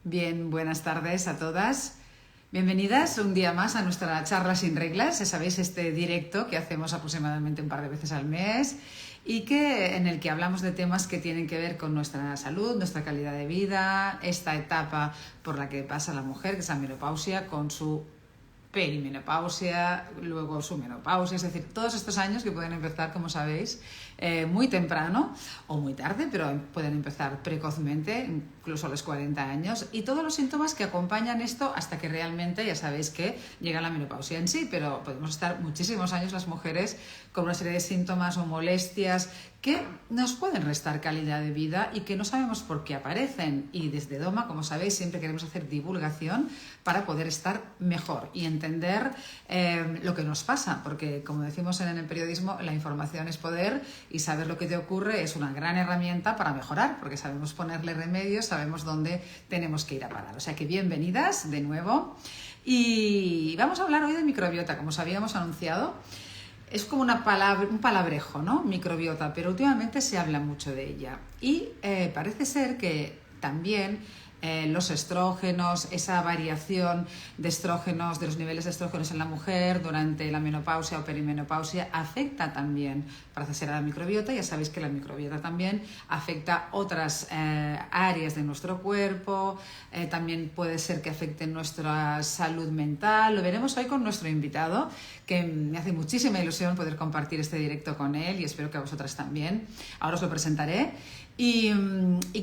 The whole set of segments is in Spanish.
Bien, buenas tardes a todas. Bienvenidas un día más a nuestra charla sin reglas. Ya sabéis, este directo que hacemos aproximadamente un par de veces al mes y en el que hablamos de temas que tienen que ver con nuestra salud, nuestra calidad de vida, esta etapa por la que pasa la mujer, que es la menopausia, con su perimenopausia, luego su menopausia, es decir, todos estos años que pueden empezar, como sabéis, muy temprano o muy tarde, pero pueden empezar precozmente, incluso a los 40 años, y todos los síntomas que acompañan esto hasta que realmente, ya sabéis que llega la menopausia en sí, pero podemos estar muchísimos años las mujeres con una serie de síntomas o molestias que nos pueden restar calidad de vida y que no sabemos por qué aparecen. Y desde Doma, como sabéis, siempre queremos hacer divulgación para poder estar mejor y entender lo que nos pasa, porque como decimos en el periodismo, la información es poder y saber lo que te ocurre es una gran herramienta para mejorar, porque sabemos ponerle remedios, sabemos dónde tenemos que ir a parar. O sea que bienvenidas de nuevo. Y vamos a hablar hoy de microbiota, como os habíamos anunciado. Es como un palabrejo, ¿no? Microbiota, pero últimamente se habla mucho de ella. Y parece ser que también los estrógenos, esa variación de estrógenos, de los niveles de estrógenos en la mujer durante la menopausia o perimenopausia, afecta también para hacer a la microbiota. Ya sabéis que la microbiota también afecta otras áreas de nuestro cuerpo, también puede ser que afecte nuestra salud mental. Lo veremos hoy con nuestro invitado, que me hace muchísima ilusión poder compartir este directo con él y espero que a vosotras también. Ahora os lo presentaré. Y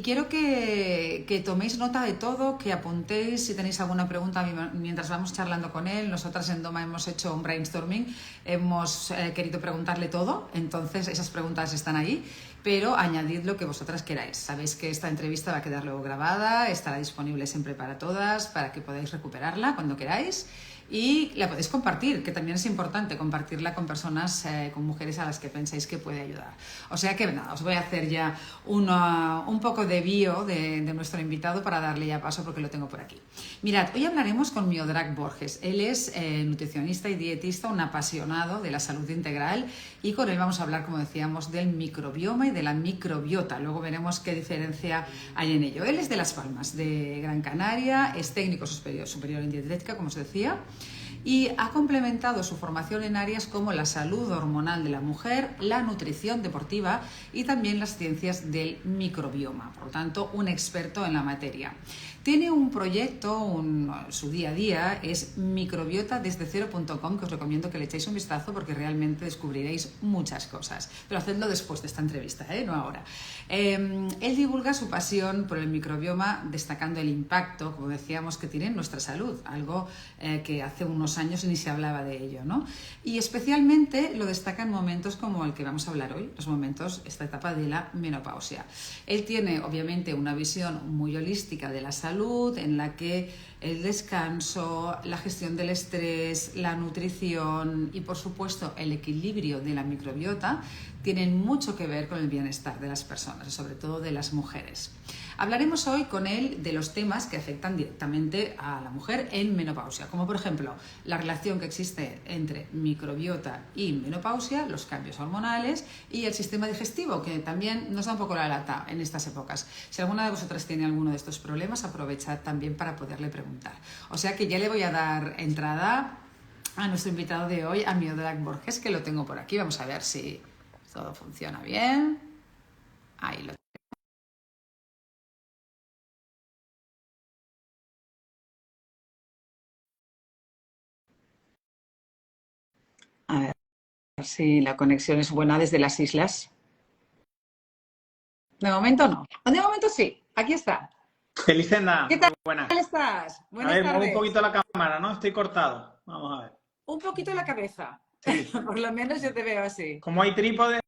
quiero que toméis nota de todo, que apuntéis si tenéis alguna pregunta mientras vamos charlando con él. Nosotras en Doma hemos hecho un brainstorming, hemos querido preguntarle todo, entonces esas preguntas están ahí, pero añadid lo que vosotras queráis. Sabéis que esta entrevista va a quedar luego grabada, estará disponible siempre para todas, para que podáis recuperarla cuando queráis. Y la podéis compartir, que también es importante compartirla con personas, con mujeres a las que pensáis que puede ayudar. O sea que nada, os voy a hacer ya un poco de bio de nuestro invitado para darle ya paso porque lo tengo por aquí. Mirad, hoy hablaremos con Miodrag Borges. Él es nutricionista y dietista, un apasionado de la salud integral y con él vamos a hablar, como decíamos, del microbioma y de la microbiota. Luego veremos qué diferencia hay en ello. Él es de Las Palmas, de Gran Canaria, es técnico superior en dietética, como os decía, y ha complementado su formación en áreas como la salud hormonal de la mujer, la nutrición deportiva y también las ciencias del microbioma. Por lo tanto, un experto en la materia. Tiene un proyecto, su día a día es microbiotadesdecero.com, que os recomiendo que le echéis un vistazo porque realmente descubriréis muchas cosas. Pero hacedlo después de esta entrevista, no ahora. Él divulga su pasión por el microbioma, destacando el impacto, como decíamos, que tiene en nuestra salud, algo que hace unos años ni se hablaba de ello, ¿no? Y especialmente lo destaca en momentos como el que vamos a hablar hoy, esta etapa de la menopausia. Él tiene, obviamente, una visión muy holística de la salud, en la que el descanso, la gestión del estrés, la nutrición y, por supuesto, el equilibrio de la microbiota tienen mucho que ver con el bienestar de las personas, sobre todo de las mujeres. Hablaremos hoy con él de los temas que afectan directamente a la mujer en menopausia, como por ejemplo la relación que existe entre microbiota y menopausia, los cambios hormonales y el sistema digestivo, que también nos da un poco la lata en estas épocas. Si alguna de vosotras tiene alguno de estos problemas, aprovechad también para poderle preguntar. O sea que ya le voy a dar entrada a nuestro invitado de hoy, a Miodrag Borges, que lo tengo por aquí. Vamos a ver si todo funciona bien. Ahí lo tengo. A ver si la conexión es buena desde las islas. De momento no. De momento sí. Aquí está. Felicenda, ¿Qué muy tal buenas. estás? A Buenas ver, muevo un tardes. poquito la cámara, ¿no? Estoy cortado. Vamos a ver. Un poquito la cabeza. Sí. Por lo menos yo te veo así. Como hay trípode,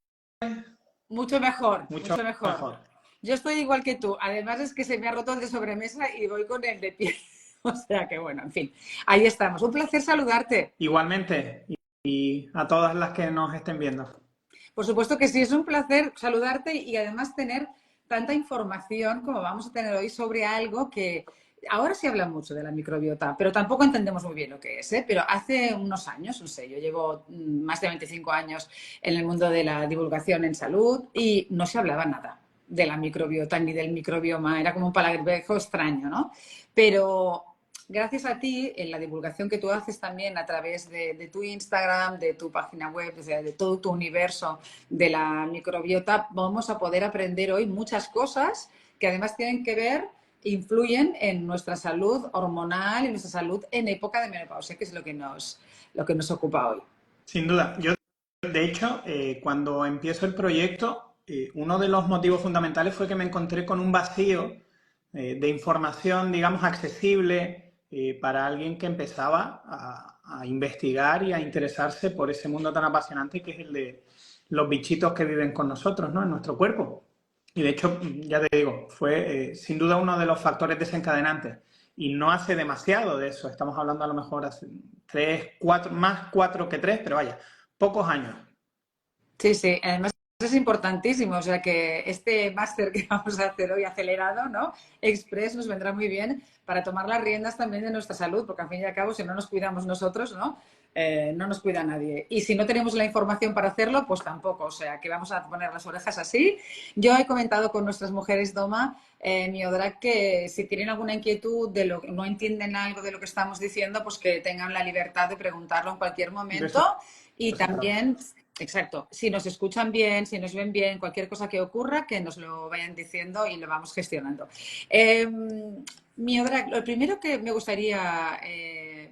Mucho mejor, mucho mucho mejor. mejor. Yo estoy igual que tú. Además es que se me ha roto el de sobremesa y voy con el de pie. O sea que bueno, en fin. Ahí estamos. Un placer saludarte. Igualmente, y a todas las que nos estén viendo. Por supuesto que sí, es un placer saludarte y además tener tanta información como vamos a tener hoy sobre algo que ahora se habla mucho de la microbiota, pero tampoco entendemos muy bien lo que es, ¿eh? Pero hace unos años, no sé, yo llevo más de 25 años en el mundo de la divulgación en salud y no se hablaba nada. de la microbiota ni del microbioma, era como un palabrejo extraño, ¿no? Pero gracias a ti, en la divulgación que tú haces también a través de tu Instagram, de tu página web, de todo tu universo de la microbiota, vamos a poder aprender hoy muchas cosas que además tienen que ver, influyen en nuestra salud hormonal y nuestra salud en época de menopausia, que es lo que nos ocupa hoy. Sin duda. Yo, de hecho, cuando empiezo el proyecto, uno de los motivos fundamentales fue que me encontré con un vacío de información, digamos, accesible para alguien que empezaba a investigar y a interesarse por ese mundo tan apasionante que es el de los bichitos que viven con nosotros, ¿no? En nuestro cuerpo. Y de hecho, ya te digo, fue sin duda uno de los factores desencadenantes. Y no hace demasiado de eso, estamos hablando a lo mejor hace 3, 4, más 4 que 3, pero vaya, pocos años. Sí, sí, además es importantísimo, o sea que este máster que vamos a hacer hoy acelerado, ¿no? Express nos vendrá muy bien para tomar las riendas también de nuestra salud, porque al fin y al cabo si no nos cuidamos nosotros, ¿no? No nos cuida nadie. Y si no tenemos la información para hacerlo, pues tampoco, o sea que vamos a poner las orejas así. Yo he comentado con nuestras mujeres Doma, Miodra, que si tienen alguna inquietud de lo que no entienden algo de lo que estamos diciendo, pues que tengan la libertad de preguntarlo en cualquier momento. Y también, exacto, si nos escuchan bien, si nos ven bien, cualquier cosa que ocurra, que nos lo vayan diciendo y lo vamos gestionando. Miodra, lo primero que me gustaría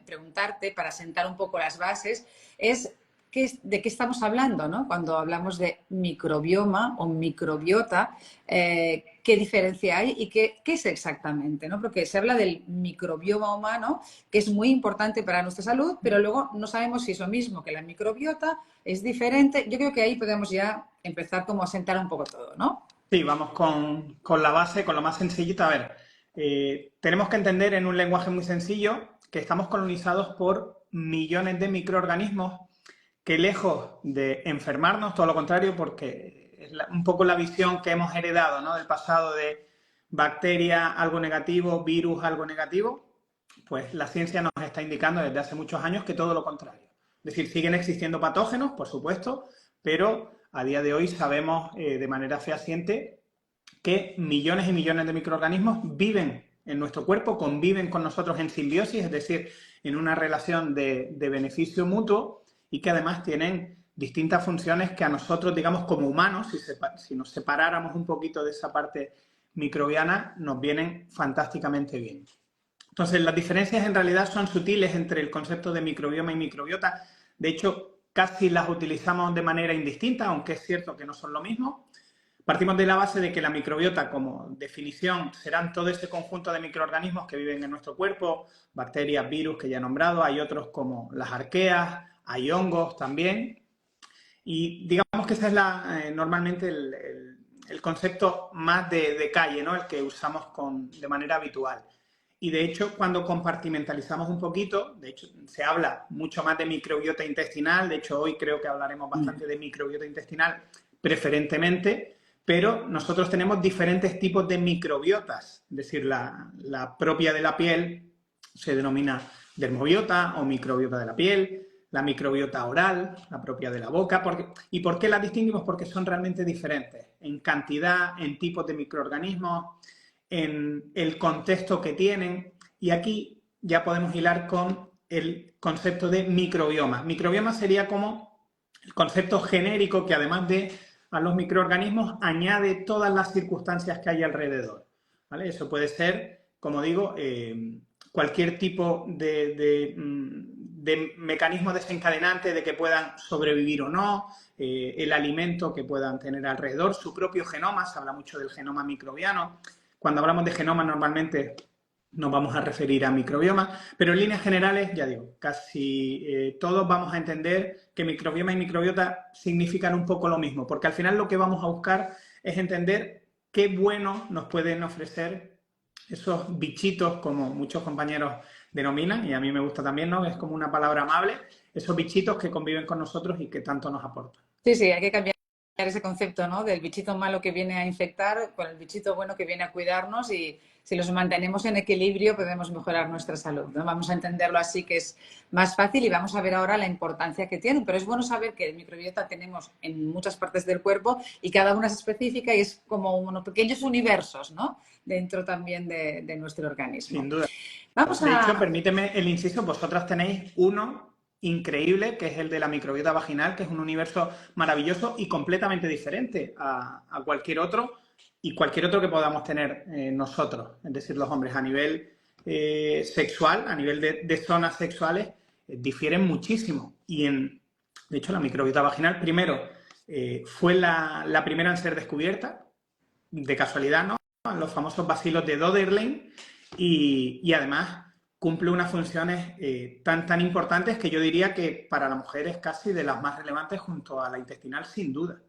preguntarte para sentar un poco las bases es de qué estamos hablando, ¿no? Cuando hablamos de microbioma o microbiota, qué diferencia hay y qué es exactamente, ¿no? Porque se habla del microbioma humano, que es muy importante para nuestra salud, pero luego no sabemos si es lo mismo que la microbiota, es diferente. Yo creo que ahí podemos ya empezar como a sentar un poco todo, ¿no? Sí, vamos con la base, con lo más sencillito. A ver, tenemos que entender en un lenguaje muy sencillo que estamos colonizados por millones de microorganismos que lejos de enfermarnos, todo lo contrario, porque es un poco la visión que hemos heredado, ¿no? Del pasado de bacteria, algo negativo, virus, algo negativo, pues la ciencia nos está indicando desde hace muchos años que todo lo contrario. Es decir, siguen existiendo patógenos, por supuesto, pero a día de hoy sabemos de manera fehaciente que millones y millones de microorganismos viven en nuestro cuerpo, conviven con nosotros en simbiosis, es decir, en una relación de beneficio mutuo y que además tienen distintas funciones que a nosotros, digamos, como humanos, si nos separáramos un poquito de esa parte microbiana, nos vienen fantásticamente bien. Entonces, las diferencias en realidad son sutiles entre el concepto de microbioma y microbiota. De hecho, casi las utilizamos de manera indistinta, aunque es cierto que no son lo mismo. Partimos de la base de que la microbiota, como definición, serán todo ese conjunto de microorganismos que viven en nuestro cuerpo, bacterias, virus, que ya he nombrado, hay otros como las arqueas, hay hongos también. Y digamos que ese es normalmente el concepto más de calle, ¿no? El que usamos de manera habitual. Y de hecho, cuando compartimentalizamos un poquito, de hecho, se habla mucho más de microbiota intestinal, de hecho, hoy creo que hablaremos bastante de microbiota intestinal, preferentemente, pero nosotros tenemos diferentes tipos de microbiotas, es decir, la propia de la piel se denomina dermobiota o microbiota de la piel, la microbiota oral, la propia de la boca. ¿Y por qué las distinguimos? Porque son realmente diferentes en cantidad, en tipos de microorganismos, en el contexto que tienen. Y aquí ya podemos hilar con el concepto de microbioma. Microbioma sería como el concepto genérico que además de a los microorganismos añade todas las circunstancias que hay alrededor, ¿vale? Eso puede ser, como digo, cualquier tipo de mecanismo desencadenante de que puedan sobrevivir o no, el alimento que puedan tener alrededor, su propio genoma, se habla mucho del genoma microbiano. Cuando hablamos de genoma normalmente nos vamos a referir a microbioma, pero en líneas generales, ya digo, casi todos vamos a entender que microbioma y microbiota significan un poco lo mismo, porque al final lo que vamos a buscar es entender qué bueno nos pueden ofrecer esos bichitos, como muchos compañeros denominan, y a mí me gusta también, ¿no? Es como una palabra amable, esos bichitos que conviven con nosotros y que tanto nos aportan. Sí, sí, hay que cambiar ese concepto, ¿no? Del bichito malo que viene a infectar con el bichito bueno que viene a cuidarnos, y si los mantenemos en equilibrio podemos mejorar nuestra salud, ¿no? Vamos a entenderlo así, que es más fácil, y vamos a ver ahora la importancia que tienen. Pero es bueno saber que el microbiota tenemos en muchas partes del cuerpo y cada una es específica y es como unos pequeños universos, ¿no? Dentro también de nuestro organismo. Sin duda. Vamos De hecho, a... permíteme el inciso, vosotras tenéis uno increíble, que es el de la microbiota vaginal, que es un universo maravilloso y completamente diferente a cualquier otro, y cualquier otro que podamos tener nosotros, es decir, los hombres a nivel sexual, a nivel de zonas sexuales, difieren muchísimo. De hecho, la microbiota vaginal, primero, fue la primera en ser descubierta, de casualidad, ¿no? Los famosos bacilos de Doederlein, y además cumple unas funciones tan importantes que yo diría que para la mujer es casi de las más relevantes junto a la intestinal, sin duda.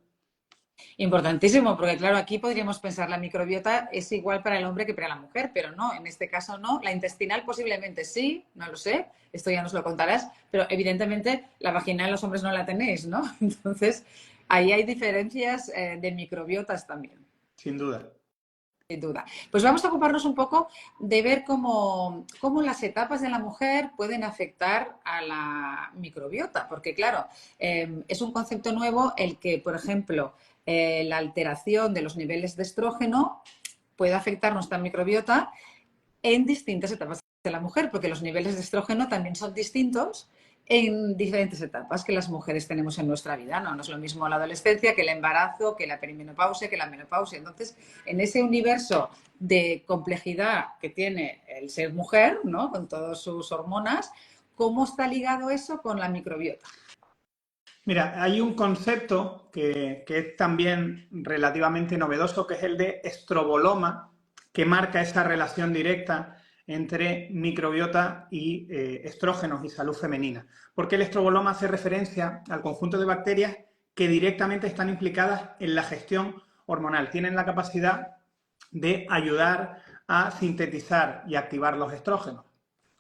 Importantísimo, porque claro, aquí podríamos pensar la microbiota es igual para el hombre que para la mujer, pero no, en este caso no. La intestinal posiblemente sí, no lo sé, esto ya nos lo contarás, pero evidentemente la vaginal los hombres no la tenéis, ¿no? Entonces, ahí hay diferencias de microbiotas también. Sin duda. Sin duda. Pues vamos a ocuparnos un poco de ver cómo las etapas de la mujer pueden afectar a la microbiota, porque claro, es un concepto nuevo el que, por ejemplo, la alteración de los niveles de estrógeno puede afectar nuestra microbiota en distintas etapas de la mujer, porque los niveles de estrógeno también son distintos en diferentes etapas que las mujeres tenemos en nuestra vida, ¿no? No es lo mismo la adolescencia que el embarazo, que la perimenopausia, que la menopausia. Entonces, en ese universo de complejidad que tiene el ser mujer, ¿no? Con todas sus hormonas, ¿cómo está ligado eso con la microbiota? Mira, hay un concepto que es también relativamente novedoso, que es el de estroboloma, que marca esa relación directa entre microbiota y estrógenos y salud femenina. Porque el estroboloma hace referencia al conjunto de bacterias que directamente están implicadas en la gestión hormonal. Tienen la capacidad de ayudar a sintetizar y activar los estrógenos.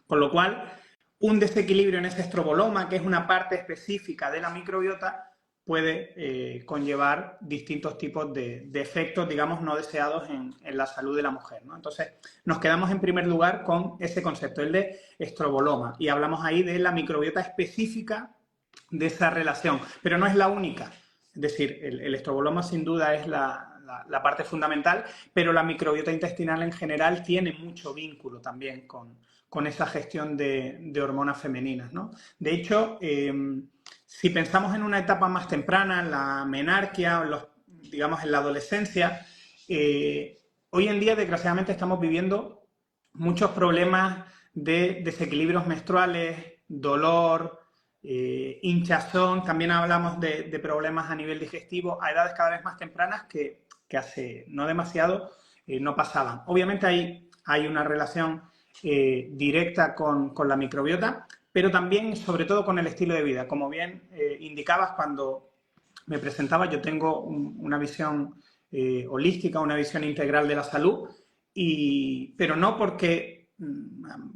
Con lo cual, un desequilibrio en ese estroboloma, que es una parte específica de la microbiota, puede conllevar distintos tipos de efectos, digamos, no deseados en la salud de la mujer, ¿no? Entonces, nos quedamos en primer lugar con ese concepto, el de estroboloma, y hablamos ahí de la microbiota específica de esa relación, pero no es la única. Es decir, el estroboloma sin duda es la parte fundamental, pero la microbiota intestinal en general tiene mucho vínculo también con esa gestión de hormonas femeninas, ¿no? De hecho, si pensamos en una etapa más temprana, en la menarquia, o digamos en la adolescencia, hoy en día desgraciadamente estamos viviendo muchos problemas de desequilibrios menstruales, dolor, hinchazón. También hablamos de problemas a nivel digestivo a edades cada vez más tempranas que hace no demasiado no pasaban. Obviamente hay una relación directa con la microbiota, pero también, sobre todo, con el estilo de vida. Como bien indicabas cuando me presentaba, yo tengo una visión holística, una visión integral de la salud, pero no porque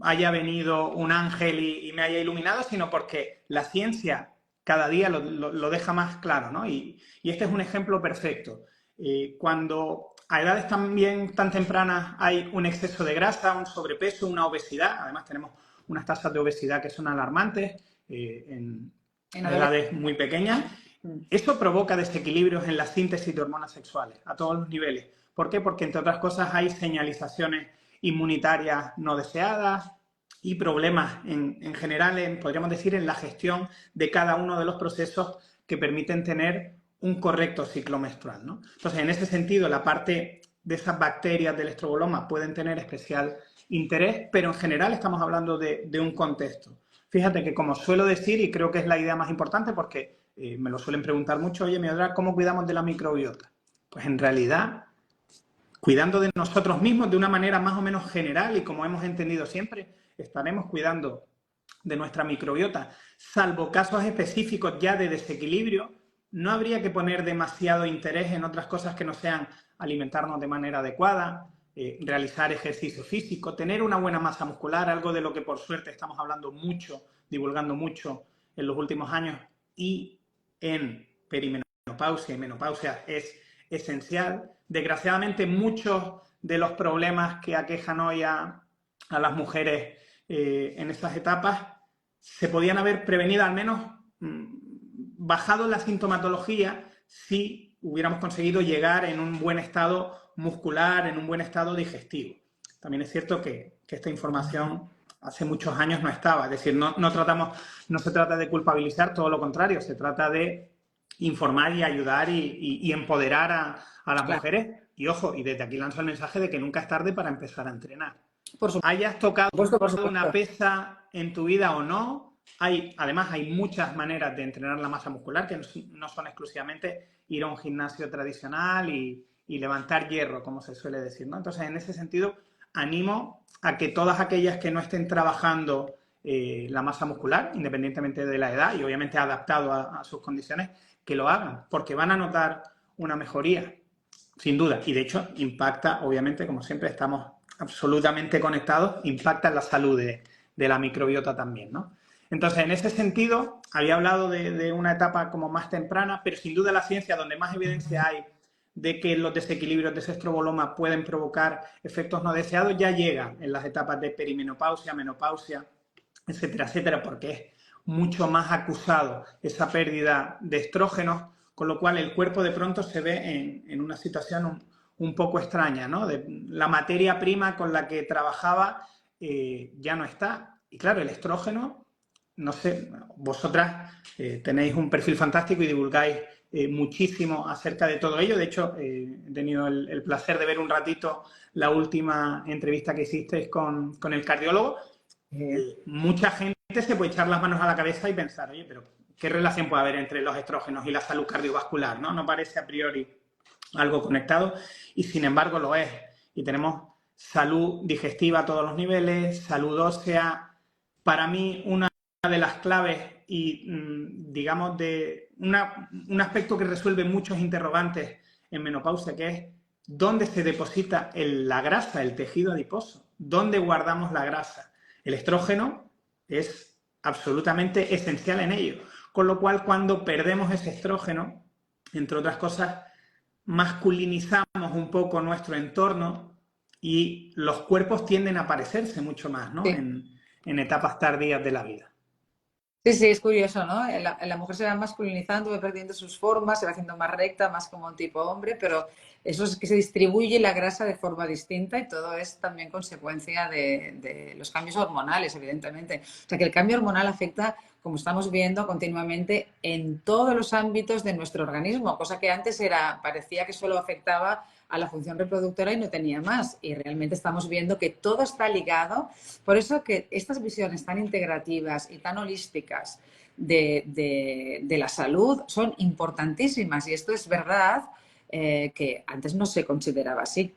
haya venido un ángel y me haya iluminado, sino porque la ciencia cada día lo deja más claro, ¿no? Y este es un ejemplo perfecto. Cuando a edades también tan tempranas hay un exceso de grasa, un sobrepeso, una obesidad, además tenemos unas tasas de obesidad que son alarmantes en edades muy pequeñas, eso provoca desequilibrios en la síntesis de hormonas sexuales a todos los niveles. ¿Por qué? Porque, entre otras cosas, hay señalizaciones inmunitarias no deseadas y problemas en general, podríamos decir, en la gestión de cada uno de los procesos que permiten tener un correcto ciclo menstrual, ¿no? Entonces, en ese sentido, la parte de esas bacterias del estroboloma pueden tener especial interés, pero en general estamos hablando de un contexto. Fíjate que, como suelo decir, y creo que es la idea más importante porque me lo suelen preguntar mucho, oye, Meodra, ¿cómo cuidamos de la microbiota? Pues en realidad, cuidando de nosotros mismos de una manera más o menos general y como hemos entendido siempre, estaremos cuidando de nuestra microbiota, salvo casos específicos ya de desequilibrio. No habría que poner demasiado interés en otras cosas que no sean alimentarnos de manera adecuada, realizar ejercicio físico, tener una buena masa muscular, algo de lo que por suerte estamos hablando mucho, divulgando mucho en los últimos años, y en perimenopausia perimenopausia y menopausia es esencial. Desgraciadamente, muchos de los problemas que aquejan hoy a las mujeres en estas etapas se podían haber prevenido, al menos bajado la sintomatología, si hubiéramos conseguido llegar en un buen estado muscular, en un buen estado digestivo. También es cierto que esta información hace muchos años no estaba, es decir, no se trata de culpabilizar, todo lo contrario, se trata de informar y ayudar y empoderar a las mujeres. Y ojo, y desde aquí lanzo el mensaje de que nunca es tarde para empezar a entrenar. Hayas tocado una pesa en tu vida o no, además hay muchas maneras de entrenar la masa muscular que no son exclusivamente ir a un gimnasio tradicional y levantar hierro, como se suele decir, ¿no? Entonces, en ese sentido, animo a que todas aquellas que no estén trabajando la masa muscular, independientemente de la edad y obviamente adaptado a sus condiciones, que lo hagan, porque van a notar una mejoría, sin duda. Y de hecho, impacta, obviamente, como siempre estamos absolutamente conectados, impacta en la salud de la microbiota también, ¿no? Entonces, en ese sentido, había hablado de una etapa como más temprana, pero sin duda la ciencia donde más evidencia hay de que los desequilibrios de ese estroboloma pueden provocar efectos no deseados ya llega en las etapas de perimenopausia, menopausia, etcétera, etcétera, porque es mucho más acusado esa pérdida de estrógenos, con lo cual el cuerpo de pronto se ve en una situación un poco extraña, ¿no? La materia prima con la que trabajaba ya no está. Y claro, el estrógeno, no sé, vosotras tenéis un perfil fantástico y divulgáis muchísimo acerca de todo ello. De hecho, he tenido el placer de ver un ratito la última entrevista que hicisteis con el cardiólogo. Mucha gente se puede echar las manos a la cabeza y pensar, oye, pero ¿qué relación puede haber entre los estrógenos y la salud cardiovascular? No parece a priori algo conectado y sin embargo lo es. Y tenemos salud digestiva a todos los niveles, salud ósea. Para mí, una de las claves y, digamos, de un aspecto que resuelve muchos interrogantes en menopausia, que es dónde se deposita la grasa, el tejido adiposo, dónde guardamos la grasa. El estrógeno es absolutamente esencial en ello. Con lo cual, cuando perdemos ese estrógeno, entre otras cosas, masculinizamos un poco nuestro entorno y los cuerpos tienden a parecerse mucho más, ¿no? Sí. En etapas tardías de la vida. Sí, es curioso, ¿no? La mujer se va masculinizando, va perdiendo sus formas, se va haciendo más recta, más como un tipo hombre, pero eso es que se distribuye la grasa de forma distinta y todo es también consecuencia de los cambios hormonales, evidentemente. O sea, que el cambio hormonal afecta, como estamos viendo continuamente, en todos los ámbitos de nuestro organismo, cosa que antes parecía que solo afectaba a la función reproductora y no tenía más. Y realmente estamos viendo que todo está ligado. Por eso que estas visiones tan integrativas y tan holísticas de la salud son importantísimas. Y esto es verdad que antes no se consideraba así.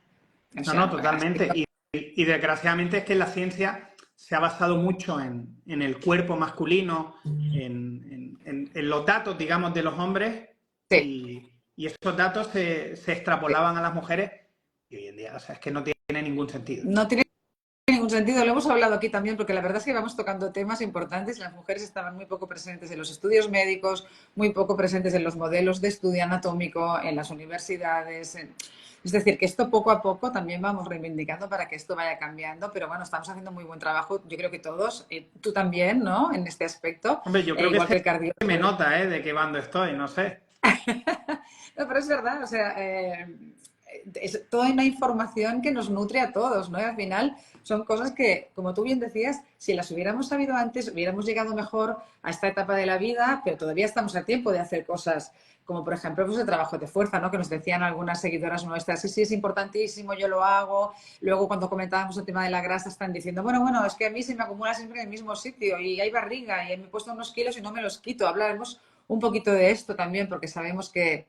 O sea, no, totalmente. Y desgraciadamente es que la ciencia se ha basado mucho en el cuerpo masculino, en los datos, digamos, de los hombres. Sí. Y esos datos se extrapolaban a las mujeres y hoy en día, o sea, es que no tiene ningún sentido. No tiene ningún sentido. Lo hemos hablado aquí también porque la verdad es que vamos tocando temas importantes. Las mujeres estaban muy poco presentes en los estudios médicos, muy poco presentes en los modelos de estudio anatómico, en las universidades. Es decir, que esto poco a poco también vamos reivindicando para que esto vaya cambiando, pero bueno, estamos haciendo muy buen trabajo, yo creo que todos, tú también, ¿no? En este aspecto. Hombre, yo creo igual que el cardiólogo. me nota, de qué bando estoy, no sé. No, pero es verdad, o sea, es toda una información que nos nutre a todos, ¿no? Y al final son cosas que, como tú bien decías, si las hubiéramos sabido antes, hubiéramos llegado mejor a esta etapa de la vida, pero todavía estamos a tiempo de hacer cosas como, por ejemplo, pues el trabajo de fuerza, ¿no? Que nos decían algunas seguidoras nuestras, sí, es importantísimo, yo lo hago. Luego, cuando comentábamos el tema de la grasa, están diciendo, bueno, es que a mí se me acumula siempre en el mismo sitio y hay barriga y me he puesto unos kilos y no me los quito. Hablaremos un poquito de esto también, porque sabemos que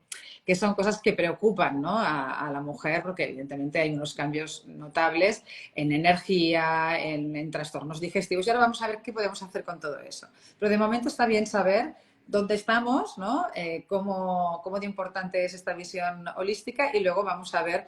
son cosas que preocupan, ¿no? a la mujer, porque evidentemente hay unos cambios notables en energía, en trastornos digestivos, y ahora vamos a ver qué podemos hacer con todo eso. Pero de momento está bien saber dónde estamos, ¿no? Cómo de importante es esta visión holística y luego vamos a ver,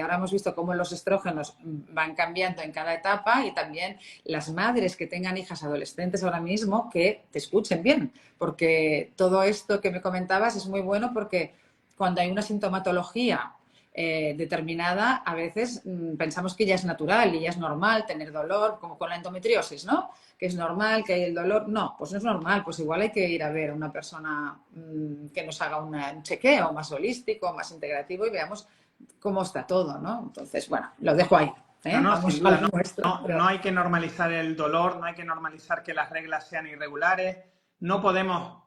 ahora hemos visto cómo los estrógenos van cambiando en cada etapa y también las madres que tengan hijas adolescentes ahora mismo que te escuchen bien, porque todo esto que me comentabas es muy bueno porque cuando hay una sintomatología determinada, a veces pensamos que ya es natural y ya es normal tener dolor, como con la endometriosis, ¿no? Que es normal, que hay el dolor. No, pues no es normal, pues igual hay que ir a ver a una persona que nos haga un chequeo más holístico, más integrativo y veamos cómo está todo, ¿no? Entonces, bueno, lo dejo ahí. No, no, sin Vamos a duda, lo nuestro. no hay que normalizar el dolor, no hay que normalizar que las reglas sean irregulares, no podemos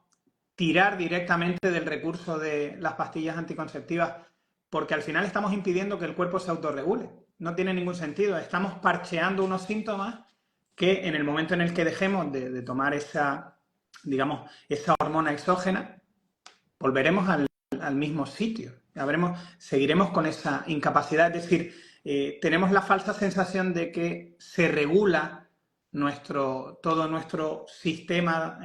tirar directamente del recurso de las pastillas anticonceptivas porque al final estamos impidiendo que el cuerpo se autorregule. No tiene ningún sentido. Estamos parcheando unos síntomas que en el momento en el que dejemos de tomar esa, digamos, esa hormona exógena, volveremos al mismo sitio. Seguiremos con esa incapacidad. Es decir, tenemos la falsa sensación de que se regula todo nuestro sistema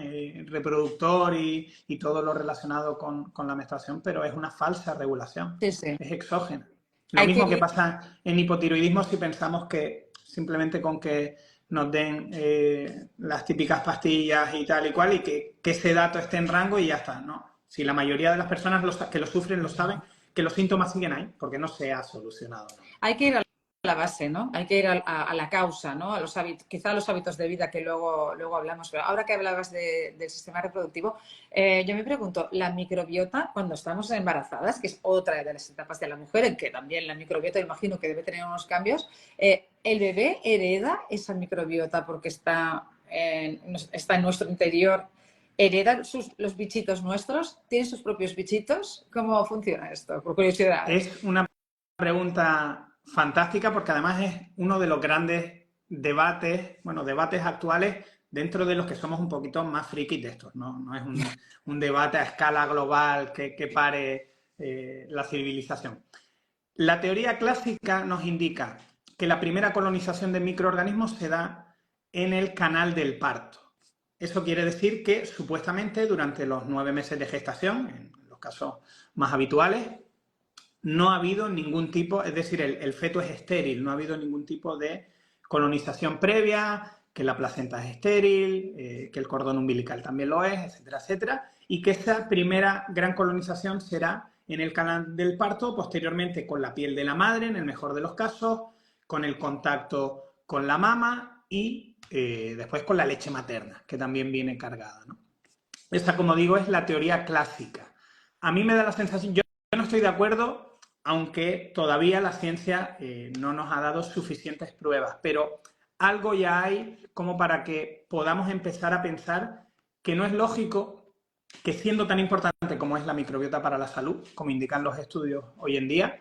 reproductor y todo lo relacionado con la menstruación, pero es una falsa regulación, Sí, sí. es exógena. Lo Hay que mismo que ir. pasa en hipotiroidismo si pensamos que simplemente con que nos den las típicas pastillas y tal y cual y que ese dato esté en rango y ya está, ¿no? Si la mayoría de las personas que lo sufren lo saben, que los síntomas siguen ahí, porque no se ha solucionado, ¿no? Hay que ir a la base, ¿no? Hay que ir a la causa, ¿no? A los hábitos, quizá a los hábitos de vida que luego hablamos. Pero ahora que hablabas del sistema reproductivo, yo me pregunto, la microbiota, cuando estamos embarazadas, que es otra de las etapas de la mujer, en que también la microbiota imagino que debe tener unos cambios, ¿el bebé hereda esa microbiota porque está en nuestro interior? ¿Heredan los bichitos nuestros? ¿Tienen sus propios bichitos? ¿Cómo funciona esto? Por curiosidad. Es una pregunta fantástica porque además es uno de los grandes debates actuales dentro de los que somos un poquito más frikis de estos, ¿no? No es un debate a escala global que pare la civilización. La teoría clásica nos indica que la primera colonización de microorganismos se da en el canal del parto. Eso quiere decir que supuestamente durante los 9 meses de gestación, en los casos más habituales, no ha habido ningún tipo, es decir, el feto es estéril, no ha habido ningún tipo de colonización previa, que la placenta es estéril, que el cordón umbilical también lo es, etcétera, etcétera, y que esa primera gran colonización será en el canal del parto, posteriormente con la piel de la madre, en el mejor de los casos, con el contacto con la mama y después con la leche materna, que también viene cargada, ¿no? Esta, como digo, es la teoría clásica. A mí me da la sensación, yo no estoy de acuerdo, aunque todavía la ciencia no nos ha dado suficientes pruebas, pero algo ya hay como para que podamos empezar a pensar que no es lógico que siendo tan importante como es la microbiota para la salud, como indican los estudios hoy en día,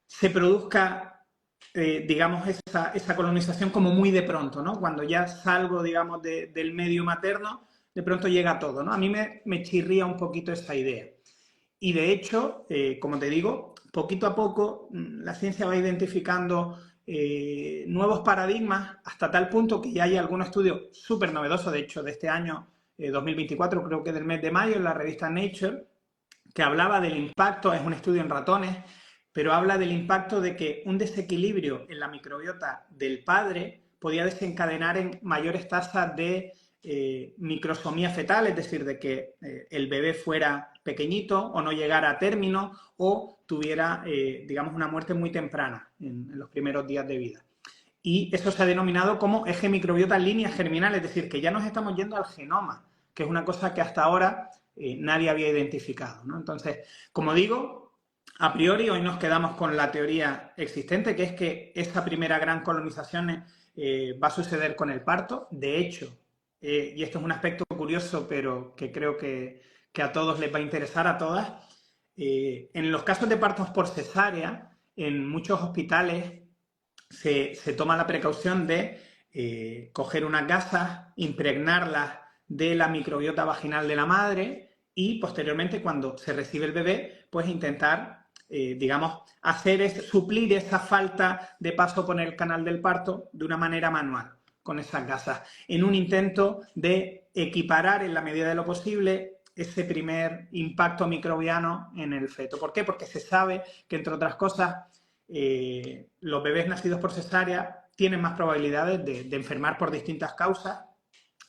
se produzca, digamos, esa colonización como muy de pronto, ¿no? Cuando ya salgo, digamos, del medio materno, de pronto llega todo, ¿no? A mí me chirría un poquito esa idea. Y de hecho, como te digo, poquito a poco la ciencia va identificando nuevos paradigmas hasta tal punto que ya hay algún estudio súper novedoso, de hecho, de este año 2024, creo que del mes de mayo, en la revista Nature, que hablaba del impacto, es un estudio en ratones, pero habla del impacto de que un desequilibrio en la microbiota del padre podía desencadenar en mayores tasas de microsomía fetal, es decir, de que el bebé fuera pequeñito o no llegara a término o tuviera, digamos, una muerte muy temprana en los primeros días de vida. Y eso se ha denominado como eje microbiota línea germinal, es decir, que ya nos estamos yendo al genoma, que es una cosa que hasta ahora nadie había identificado, ¿no? Entonces, como digo, a priori hoy nos quedamos con la teoría existente, que es que esa primera gran colonización va a suceder con el parto. De hecho, y esto es un aspecto curioso, pero que creo que a todos les va a interesar, a todas, en los casos de partos por cesárea, en muchos hospitales se toma la precaución de coger unas gasas, impregnarlas de la microbiota vaginal de la madre y posteriormente cuando se recibe el bebé, pues intentar, digamos, suplir esa falta de paso por el canal del parto de una manera manual con esas gasas, en un intento de equiparar en la medida de lo posible ese primer impacto microbiano en el feto. ¿Por qué? Porque se sabe que, entre otras cosas, los bebés nacidos por cesárea tienen más probabilidades de enfermar por distintas causas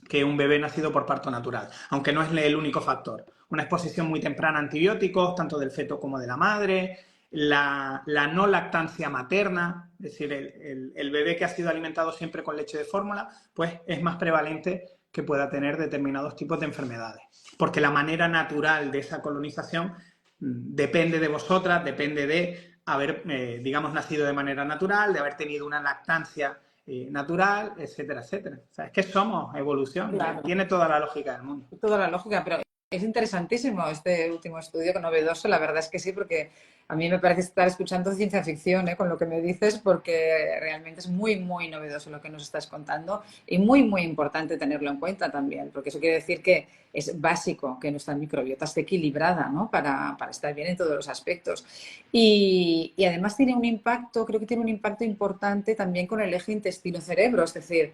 que un bebé nacido por parto natural, aunque no es el único factor. Una exposición muy temprana a antibióticos, tanto del feto como de la madre, la no lactancia materna, es decir, el bebé que ha sido alimentado siempre con leche de fórmula, pues es más prevalente que pueda tener determinados tipos de enfermedades. Porque la manera natural de esa colonización depende de vosotras, depende de haber, digamos, nacido de manera natural, de haber tenido una lactancia natural, etcétera, etcétera. O sea, es que somos evolución, Claro. tiene toda la lógica del mundo. Toda la lógica, pero es interesantísimo este último estudio, que novedoso, la verdad es que sí, porque a mí me parece estar escuchando ciencia ficción, con lo que me dices, porque realmente es muy, muy novedoso lo que nos estás contando y muy, muy importante tenerlo en cuenta también, porque eso quiere decir que es básico que nuestra microbiota esté equilibrada, ¿no? Para estar bien en todos los aspectos. Y además tiene un impacto, creo que tiene un impacto importante también con el eje intestino-cerebro, es decir,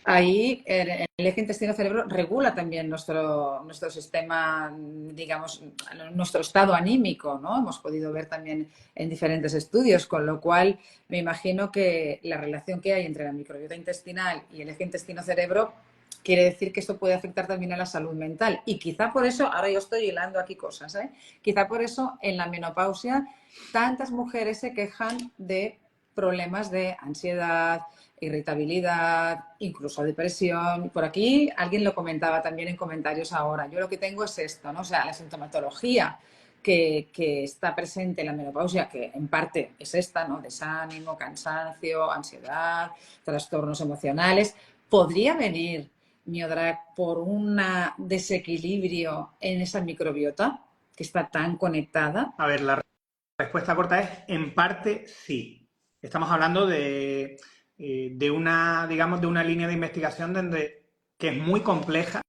ahí el eje intestino-cerebro regula también nuestro sistema, digamos, nuestro estado anímico, ¿no? Hemos podido ver también en diferentes estudios, con lo cual me imagino que la relación que hay entre la microbiota intestinal y el eje intestino-cerebro quiere decir que esto puede afectar también a la salud mental. Y quizá por eso, ahora yo estoy hilando aquí cosas, quizá por eso en la menopausia tantas mujeres se quejan de problemas de ansiedad, irritabilidad, incluso depresión. Por aquí alguien lo comentaba también en comentarios ahora. Yo lo que tengo es esto, ¿no? O sea, la sintomatología que está presente en la menopausia, que en parte es esta, ¿no? Desánimo, cansancio, ansiedad, trastornos emocionales. ¿Podría venir, Miodrag, por un desequilibrio en esa microbiota que está tan conectada? A ver, la respuesta corta es, en parte, sí. Estamos hablando de una, digamos, de una línea de investigación que es muy compleja,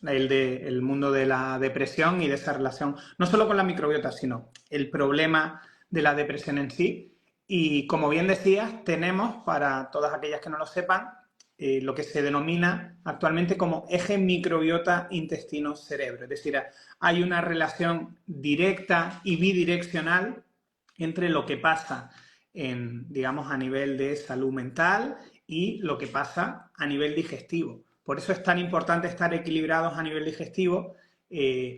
el mundo de la depresión y de esa relación, no solo con la microbiota, sino el problema de la depresión en sí. Y como bien decías, tenemos, para todas aquellas que no lo sepan, lo que se denomina actualmente como eje microbiota intestino-cerebro. Es decir, hay una relación directa y bidireccional entre lo que pasa digamos, a nivel de salud mental y lo que pasa a nivel digestivo. Por eso es tan importante estar equilibrados a nivel digestivo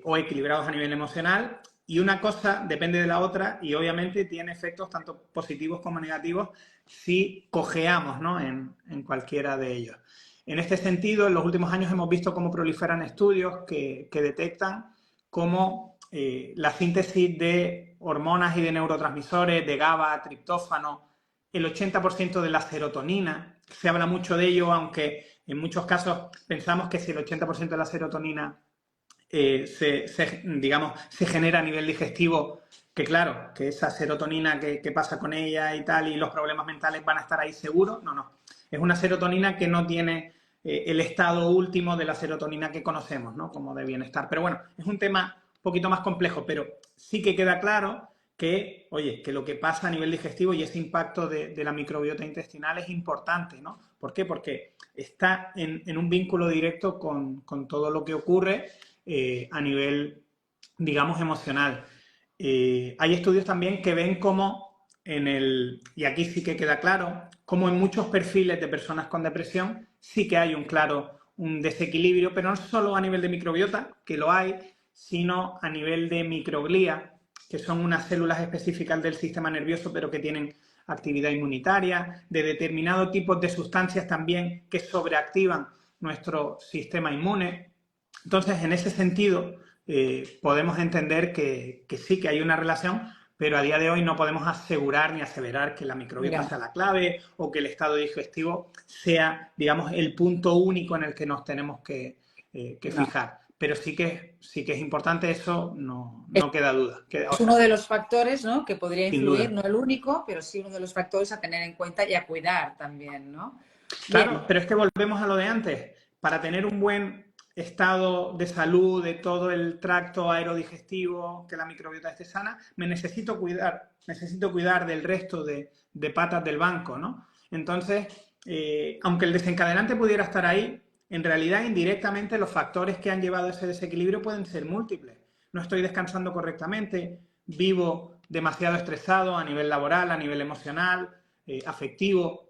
o equilibrados a nivel emocional. Y una cosa depende de la otra y obviamente tiene efectos tanto positivos como negativos si cojeamos, ¿no? en cualquiera de ellos. En este sentido, en los últimos años hemos visto cómo proliferan estudios que detectan cómo la síntesis de hormonas y de neurotransmisores, de GABA, triptófano, el 80% de la serotonina. Se habla mucho de ello, aunque en muchos casos pensamos que si el 80% de la serotonina digamos, se genera a nivel digestivo, que claro, que esa serotonina que pasa con ella y tal, y los problemas mentales van a estar ahí seguros. No, no. Es una serotonina que no tiene el estado último de la serotonina que conocemos, ¿no? Como de bienestar. Pero bueno, es un tema un poquito más complejo, pero sí que queda claro que, oye, que lo que pasa a nivel digestivo y ese impacto de la microbiota intestinal es importante, ¿no? ¿Por qué? Porque está en un vínculo directo con todo lo que ocurre a nivel, digamos, emocional. Hay estudios también que ven cómo y aquí sí que queda claro, como en muchos perfiles de personas con depresión sí que hay un desequilibrio, pero no solo a nivel de microbiota, que lo hay, sino a nivel de microglía, que son unas células específicas del sistema nervioso, pero que tienen actividad inmunitaria, de determinados tipos de sustancias también que sobreactivan nuestro sistema inmune. Entonces, en ese sentido, podemos entender que sí que hay una relación, pero a día de hoy no podemos asegurar ni aseverar que la microbiota sea la clave o que el estado digestivo sea, digamos, el punto único en el que nos tenemos que fijar. Pero sí que es importante eso, no queda duda. Es uno de los factores, ¿no?, que podría influir, Sin duda. no el único, pero sí uno de los factores a tener en cuenta y a cuidar también, ¿no? Bien. Claro, pero es que volvemos a lo de antes. Para tener un buen estado de salud de todo el tracto aerodigestivo, que la microbiota esté sana, necesito cuidar del resto de patas del banco, ¿no? Entonces, aunque el desencadenante pudiera estar ahí, en realidad indirectamente los factores que han llevado a ese desequilibrio pueden ser múltiples. No estoy descansando correctamente, vivo demasiado estresado a nivel laboral, a nivel emocional, afectivo.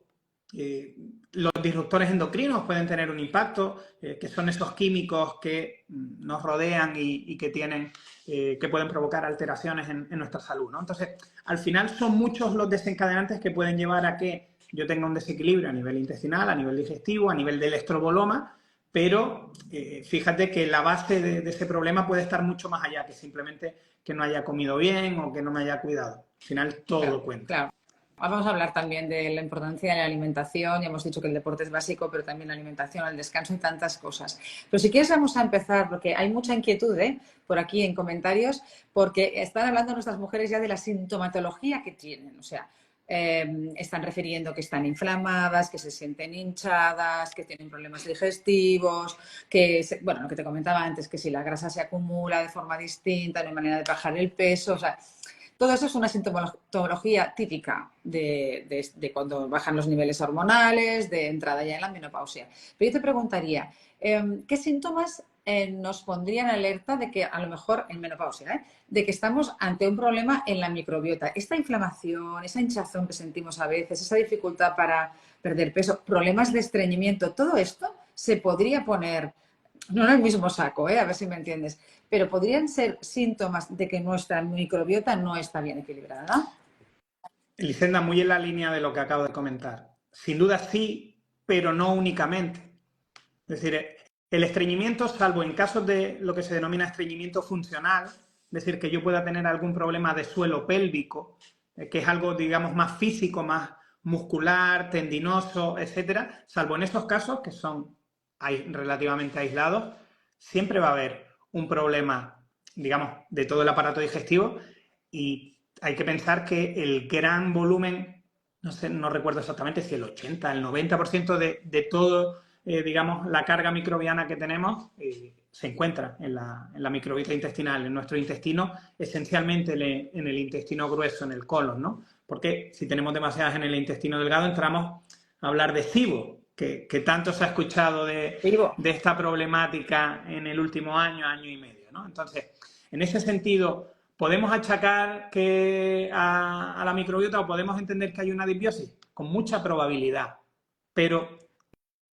Los disruptores endocrinos pueden tener un impacto, que son esos químicos que nos rodean y que que pueden provocar alteraciones en nuestra salud, ¿no? Entonces, al final son muchos los desencadenantes que pueden llevar a que yo tenga un desequilibrio a nivel intestinal, a nivel digestivo, a nivel del estroboloma, pero fíjate que la base de ese problema puede estar mucho más allá que simplemente que no haya comido bien o que no me haya cuidado. Al final todo cuenta. Claro. Ahora vamos a hablar también de la importancia de la alimentación. Ya hemos dicho que el deporte es básico, pero también la alimentación, el descanso y tantas cosas. Pero si quieres vamos a empezar, porque hay mucha inquietud por aquí en comentarios, porque están hablando nuestras mujeres ya de la sintomatología que tienen. O sea, están refiriendo que están inflamadas, que se sienten hinchadas, que tienen problemas digestivos, bueno, lo que te comentaba antes, que si la grasa se acumula de forma distinta, no hay manera de bajar el peso, o sea, todo eso es una sintomatología típica de cuando bajan los niveles hormonales, de entrada ya en la menopausia. Pero yo te preguntaría, ¿qué síntomas nos pondrían alerta de que a lo mejor en menopausia, de que estamos ante un problema en la microbiota? Esta inflamación, esa hinchazón que sentimos a veces, esa dificultad para perder peso, problemas de estreñimiento, todo esto se podría poner, no en el mismo saco, a ver si me entiendes, pero podrían ser síntomas de que nuestra microbiota no está bien equilibrada, ¿no? Elisenda, muy en la línea de lo que acabo de comentar. Sin duda sí, pero no únicamente. Es decir, el estreñimiento, salvo en casos de lo que se denomina estreñimiento funcional, es decir, que yo pueda tener algún problema de suelo pélvico, que es algo, digamos, más físico, más muscular, tendinoso, etcétera, salvo en esos casos, que son relativamente aislados, siempre va a haber un problema, digamos, de todo el aparato digestivo y hay que pensar que el gran volumen, no sé, no recuerdo exactamente si el 80, el 90% de todo, digamos, la carga microbiana que tenemos se encuentra en la microbiota intestinal, en nuestro intestino, esencialmente en el intestino grueso, en el colon, ¿no? Porque si tenemos demasiadas en el intestino delgado, entramos a hablar de SIBO, que tanto se ha escuchado de esta problemática en el último año, año y medio, ¿no? Entonces, en ese sentido, ¿podemos achacar a la microbiota o podemos entender que hay una disbiosis? Con mucha probabilidad. Pero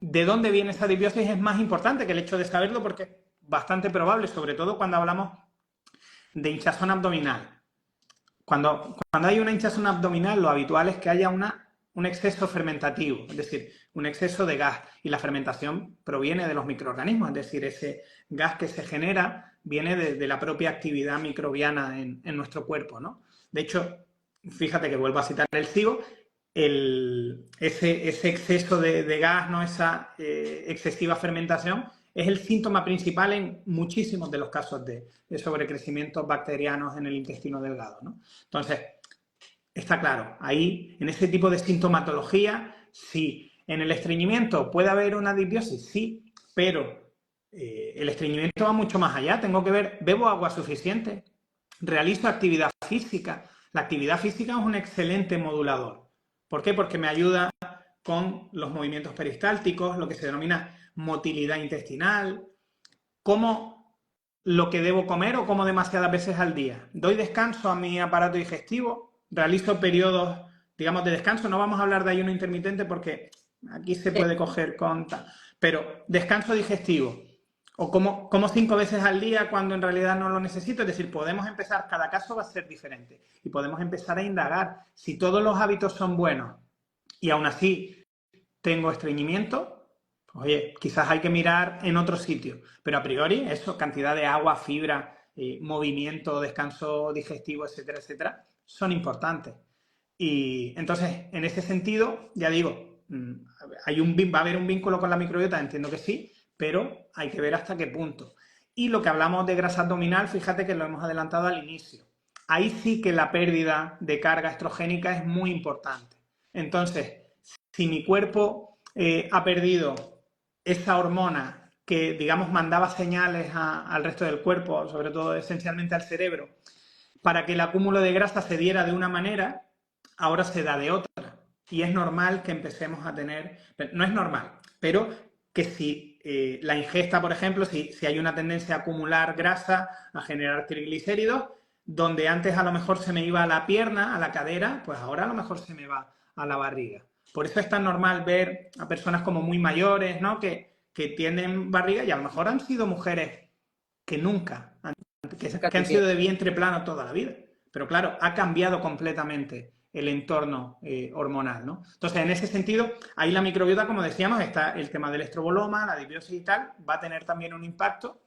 ¿de dónde viene esa disbiosis? Es más importante que el hecho de saberlo porque es bastante probable, sobre todo cuando hablamos de hinchazón abdominal. Cuando hay una hinchazón abdominal, lo habitual es que haya un exceso fermentativo, es decir, un exceso de gas. Y la fermentación proviene de los microorganismos, es decir, ese gas que se genera viene de la propia actividad microbiana en nuestro cuerpo, ¿no? De hecho, fíjate que vuelvo a citar el SIBO, ese exceso de gas, ¿no? Esa excesiva fermentación, es el síntoma principal en muchísimos de los casos de sobrecrecimientos bacterianos en el intestino delgado, ¿no? Entonces, está claro, ahí, en ese tipo de sintomatología, sí. En el estreñimiento puede haber una disbiosis, sí, pero el estreñimiento va mucho más allá. Tengo que ver, ¿bebo agua suficiente? ¿Realizo actividad física? La actividad física es un excelente modulador. ¿Por qué? Porque me ayuda con los movimientos peristálticos, lo que se denomina motilidad intestinal. ¿Cómo lo que debo comer o como demasiadas veces al día? ¿Doy descanso a mi aparato digestivo? ¿Realizo periodos, digamos, de descanso? No vamos a hablar de ayuno intermitente porque aquí se puede coger conta. Pero descanso digestivo. O como 5 veces al día cuando en realidad no lo necesito. Es decir, podemos empezar, cada caso va a ser diferente. Y podemos empezar a indagar. Si todos los hábitos son buenos y aún así tengo estreñimiento, pues, oye, quizás hay que mirar en otro sitio. Pero a priori, eso, cantidad de agua, fibra, movimiento, descanso digestivo, etcétera, etcétera, son importantes. Y entonces, en ese sentido, ya digo, va a haber un vínculo con la microbiota, entiendo que sí, pero hay que ver hasta qué punto. Y lo que hablamos de grasa abdominal, fíjate que lo hemos adelantado al inicio. Ahí sí que la pérdida de carga estrogénica es muy importante. Entonces, si mi cuerpo ha perdido esa hormona que, digamos, mandaba señales al resto del cuerpo, sobre todo esencialmente al cerebro, para que el acúmulo de grasa se diera de una manera, ahora se da de otra. Y es normal que empecemos a tener, no es normal, pero que si la ingesta, por ejemplo, si hay una tendencia a acumular grasa, a generar triglicéridos, donde antes a lo mejor se me iba a la pierna, a la cadera, pues ahora a lo mejor se me va a la barriga. Por eso es tan normal ver a personas como muy mayores, ¿no? Que tienen barriga y a lo mejor han sido mujeres que nunca, que han sido de vientre plano toda la vida. Pero claro, ha cambiado completamente el entorno hormonal, ¿no? Entonces, en ese sentido, ahí la microbiota, como decíamos, está el tema del estroboloma, la disbiosis y tal, va a tener también un impacto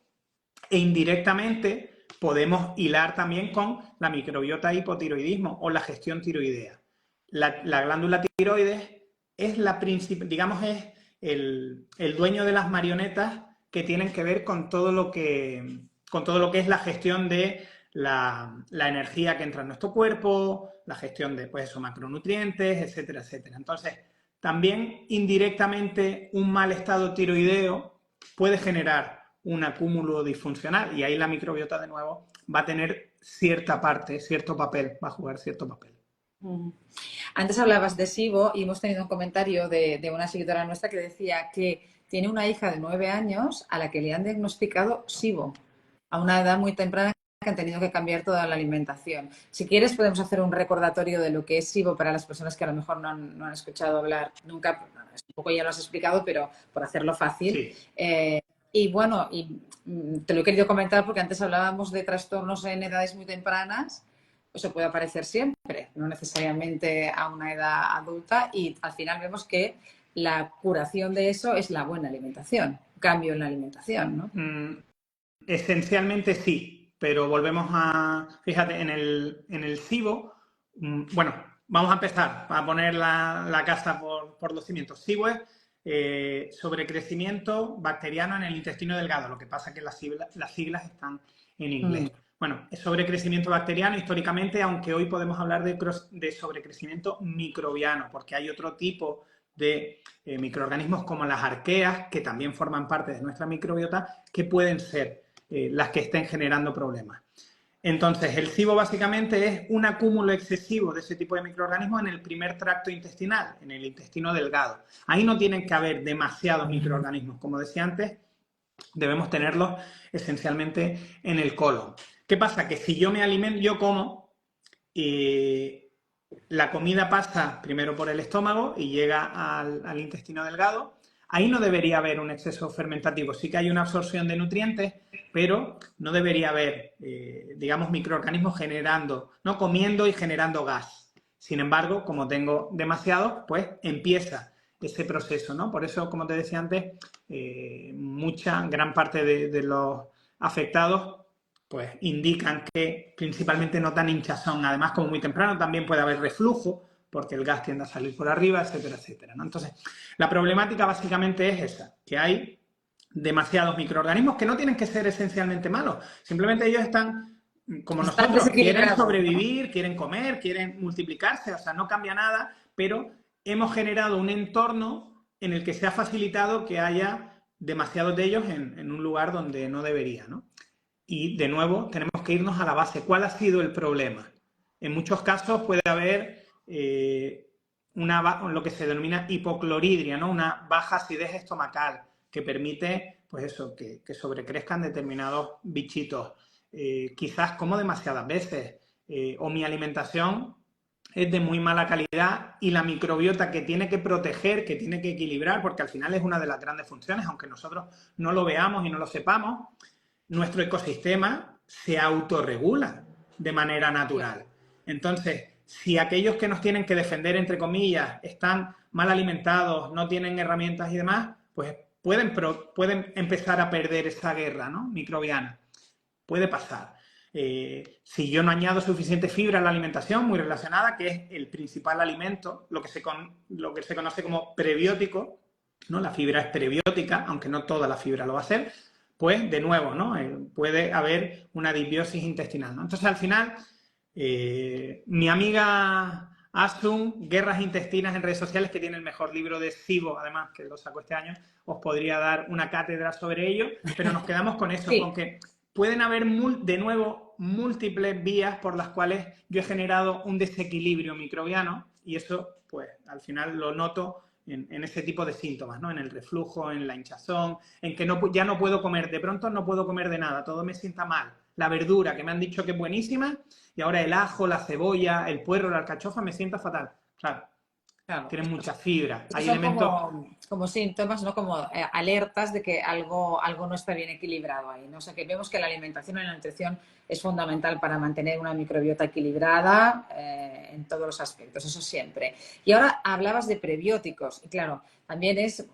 e indirectamente podemos hilar también con la microbiota hipotiroidismo o la gestión tiroidea. La glándula tiroides es la principal, digamos, es el dueño de las marionetas que tienen que ver con todo lo que es la gestión de la energía que entra en nuestro cuerpo, la gestión de, pues, esos macronutrientes, etcétera, etcétera. Entonces, también indirectamente un mal estado tiroideo puede generar un acúmulo disfuncional y ahí la microbiota, de nuevo, va a tener cierta parte, cierto papel, va a jugar cierto papel. Antes hablabas de SIBO y hemos tenido un comentario de una seguidora nuestra que decía que tiene una hija de 9 años a la que le han diagnosticado SIBO a una edad muy temprana, que han tenido que cambiar toda la alimentación. Si quieres podemos hacer un recordatorio de lo que es SIBO para las personas que a lo mejor no han escuchado hablar nunca. Un poco ya lo has explicado, pero por hacerlo fácil. Sí. Y bueno, te lo he querido comentar porque antes hablábamos de trastornos en edades muy tempranas. Eso puede aparecer siempre, no necesariamente a una edad adulta, y al final vemos que la curación de eso es la buena alimentación, cambio en la alimentación, ¿no? Esencialmente sí, pero volvemos a... Fíjate, en el SIBO, bueno, vamos a empezar a poner la casa por los cimientos. SIBO es sobrecrecimiento bacteriano en el intestino delgado, lo que pasa es que las siglas están en inglés. Bueno, es sobrecrecimiento bacteriano históricamente, aunque hoy podemos hablar de sobrecrecimiento microbiano, porque hay otro tipo de microorganismos como las arqueas, que también forman parte de nuestra microbiota, que pueden ser las que estén generando problemas. Entonces, el SIBO básicamente es un acúmulo excesivo de ese tipo de microorganismos en el primer tracto intestinal, en el intestino delgado. Ahí no tienen que haber demasiados microorganismos. Como decía antes, debemos tenerlos esencialmente en el colon. ¿Qué pasa? Que si yo me alimento, yo como, la comida pasa primero por el estómago y llega al intestino delgado. Ahí no debería haber un exceso fermentativo. Sí que hay una absorción de nutrientes, pero no debería haber, digamos, microorganismos generando, ¿no? Comiendo y generando gas. Sin embargo, como tengo demasiados, pues empieza ese proceso, ¿no? Por eso, como te decía antes, gran parte de los afectados pues indican que principalmente notan hinchazón. Además, como muy temprano, también puede haber reflujo, porque el gas tiende a salir por arriba, etcétera, etcétera, ¿no? Entonces, la problemática básicamente es esa, que hay demasiados microorganismos que no tienen que ser esencialmente malos. Simplemente ellos están, como nosotros, quieren sobrevivir, quieren comer, quieren multiplicarse, o sea, no cambia nada, pero hemos generado un entorno en el que se ha facilitado que haya demasiados de ellos en un lugar donde no debería, ¿no? Y, de nuevo, tenemos que irnos a la base. ¿Cuál ha sido el problema? En muchos casos puede haber lo que se denomina hipocloridria, ¿no? Una baja acidez estomacal que permite, pues eso, que sobrecrezcan determinados bichitos. Quizás como demasiadas veces, o mi alimentación es de muy mala calidad y la microbiota que tiene que proteger, que tiene que equilibrar, porque al final es una de las grandes funciones, aunque nosotros no lo veamos y no lo sepamos, nuestro ecosistema se autorregula de manera natural. Entonces, si aquellos que nos tienen que defender, entre comillas, están mal alimentados, no tienen herramientas y demás, pues pueden empezar a perder esa guerra, ¿no? Microbiana. Puede pasar. Si yo no añado suficiente fibra a la alimentación, muy relacionada, que es el principal alimento, lo que se conoce como prebiótico, ¿no? La fibra es prebiótica, aunque no toda la fibra lo va a ser, pues, de nuevo, ¿no? Puede haber una disbiosis intestinal, ¿no? Entonces, al final, mi amiga Asun, Guerras Intestinas en Redes Sociales, que tiene el mejor libro de SIBO, además, que lo sacó este año, os podría dar una cátedra sobre ello, pero nos quedamos con eso, sí, con que pueden haber, de nuevo, múltiples vías por las cuales yo he generado un desequilibrio microbiano y eso, pues, al final lo noto en ese tipo de síntomas, ¿no? En el reflujo, en la hinchazón, en que ya no puedo comer, de pronto no puedo comer de nada, todo me sienta mal. La verdura, que me han dicho que es buenísima, y ahora el ajo, la cebolla, el puerro, la alcachofa, me sienta fatal. Claro, Claro, tienen mucha fibra. estos Hay son elementos... como síntomas, ¿no? Como alertas de que algo no está bien equilibrado ahí, ¿no? O sea, que vemos que la alimentación y la nutrición es fundamental para mantener una microbiota equilibrada en todos los aspectos, eso siempre. Y ahora hablabas de prebióticos, y claro, también es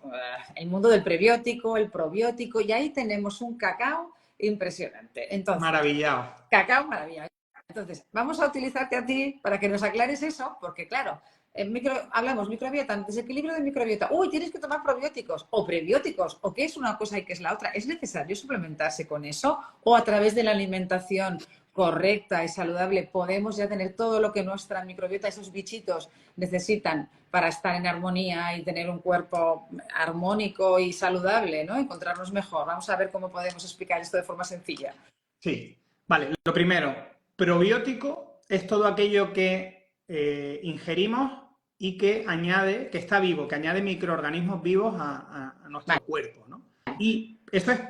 el mundo del prebiótico, el probiótico, y ahí tenemos un cacao impresionante. Entonces, Maravillado. cacao maravilla. Entonces, vamos a utilizarte a ti para que nos aclares eso, porque claro, hablamos microbiota, desequilibrio de microbiota. Uy, tienes que tomar probióticos o prebióticos, o qué es una cosa y qué es la otra. ¿Es necesario suplementarse con eso? ¿O a través de la alimentación correcta y saludable podemos ya tener todo lo que nuestra microbiota, esos bichitos, necesitan para estar en armonía y tener un cuerpo armónico y saludable, ¿no? Encontrarnos mejor. Vamos a ver cómo podemos explicar esto de forma sencilla. Sí, vale. Lo primero, probiótico es todo aquello que ingerimos y que añade, que está vivo, que añade microorganismos vivos a nuestro Vale. cuerpo, ¿no? Y eso es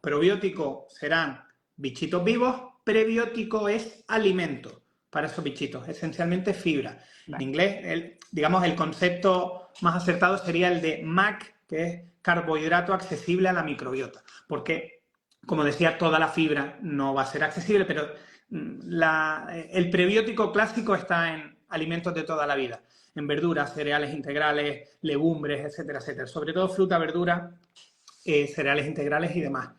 probiótico serán bichitos vivos, prebiótico es alimento para esos bichitos, esencialmente fibra. Vale. En inglés, digamos, el concepto más acertado sería el de MAC, que es carbohidrato accesible a la microbiota, porque como decía, toda la fibra no va a ser accesible, pero el prebiótico clásico está en alimentos de toda la vida, en verduras, cereales integrales, legumbres, etcétera, etcétera. Sobre todo fruta, verdura, cereales integrales y demás.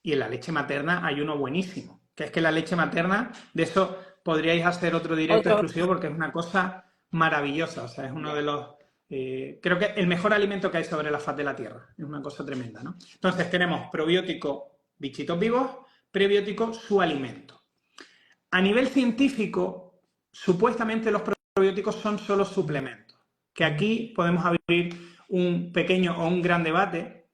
Y en la leche materna hay uno buenísimo, que es que la leche materna, de eso podríais hacer otro directo exclusivo porque es una cosa maravillosa, o sea, es uno de los... creo que el mejor alimento que hay sobre la faz de la Tierra, es una cosa tremenda, ¿no? Entonces tenemos probiótico, bichitos vivos, prebiótico, su alimento. A nivel científico, supuestamente los probióticos son solo suplementos, que aquí podemos abrir un pequeño o un gran debate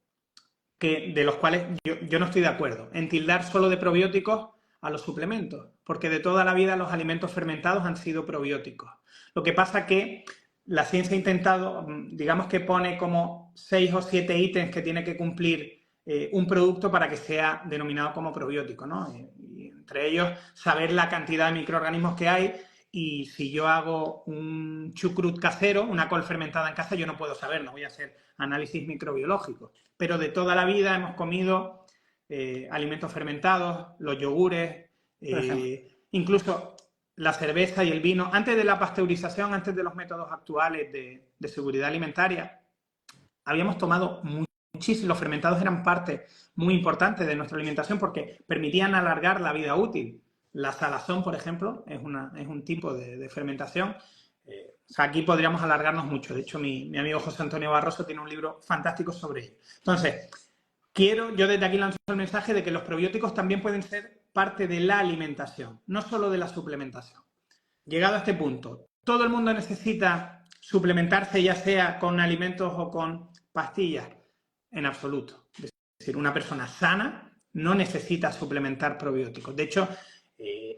de los cuales yo no estoy de acuerdo, en tildar solo de probióticos a los suplementos, porque de toda la vida los alimentos fermentados han sido probióticos. Lo que pasa que la ciencia ha intentado, digamos que pone como 6 o 7 ítems que tiene que cumplir un producto para que sea denominado como probiótico, ¿no? Y entre ellos, saber la cantidad de microorganismos que hay, y si yo hago un chucrut casero, una col fermentada en casa, yo no puedo saber, no voy a hacer análisis microbiológico. Pero de toda la vida hemos comido alimentos fermentados, los yogures, incluso la cerveza y el vino. Antes de la pasteurización, antes de los métodos actuales de seguridad alimentaria, habíamos tomado muchísimo. Los fermentados eran parte muy importante de nuestra alimentación porque permitían alargar la vida útil. La salazón, por ejemplo, es un tipo de fermentación. O sea, aquí podríamos alargarnos mucho. De hecho, mi amigo José Antonio Barroso tiene un libro fantástico sobre ello. Entonces, yo desde aquí lanzo el mensaje de que los probióticos también pueden ser parte de la alimentación, no solo de la suplementación. Llegado a este punto, ¿todo el mundo necesita suplementarse, ya sea con alimentos o con pastillas? En absoluto. Es decir, una persona sana no necesita suplementar probióticos. De hecho,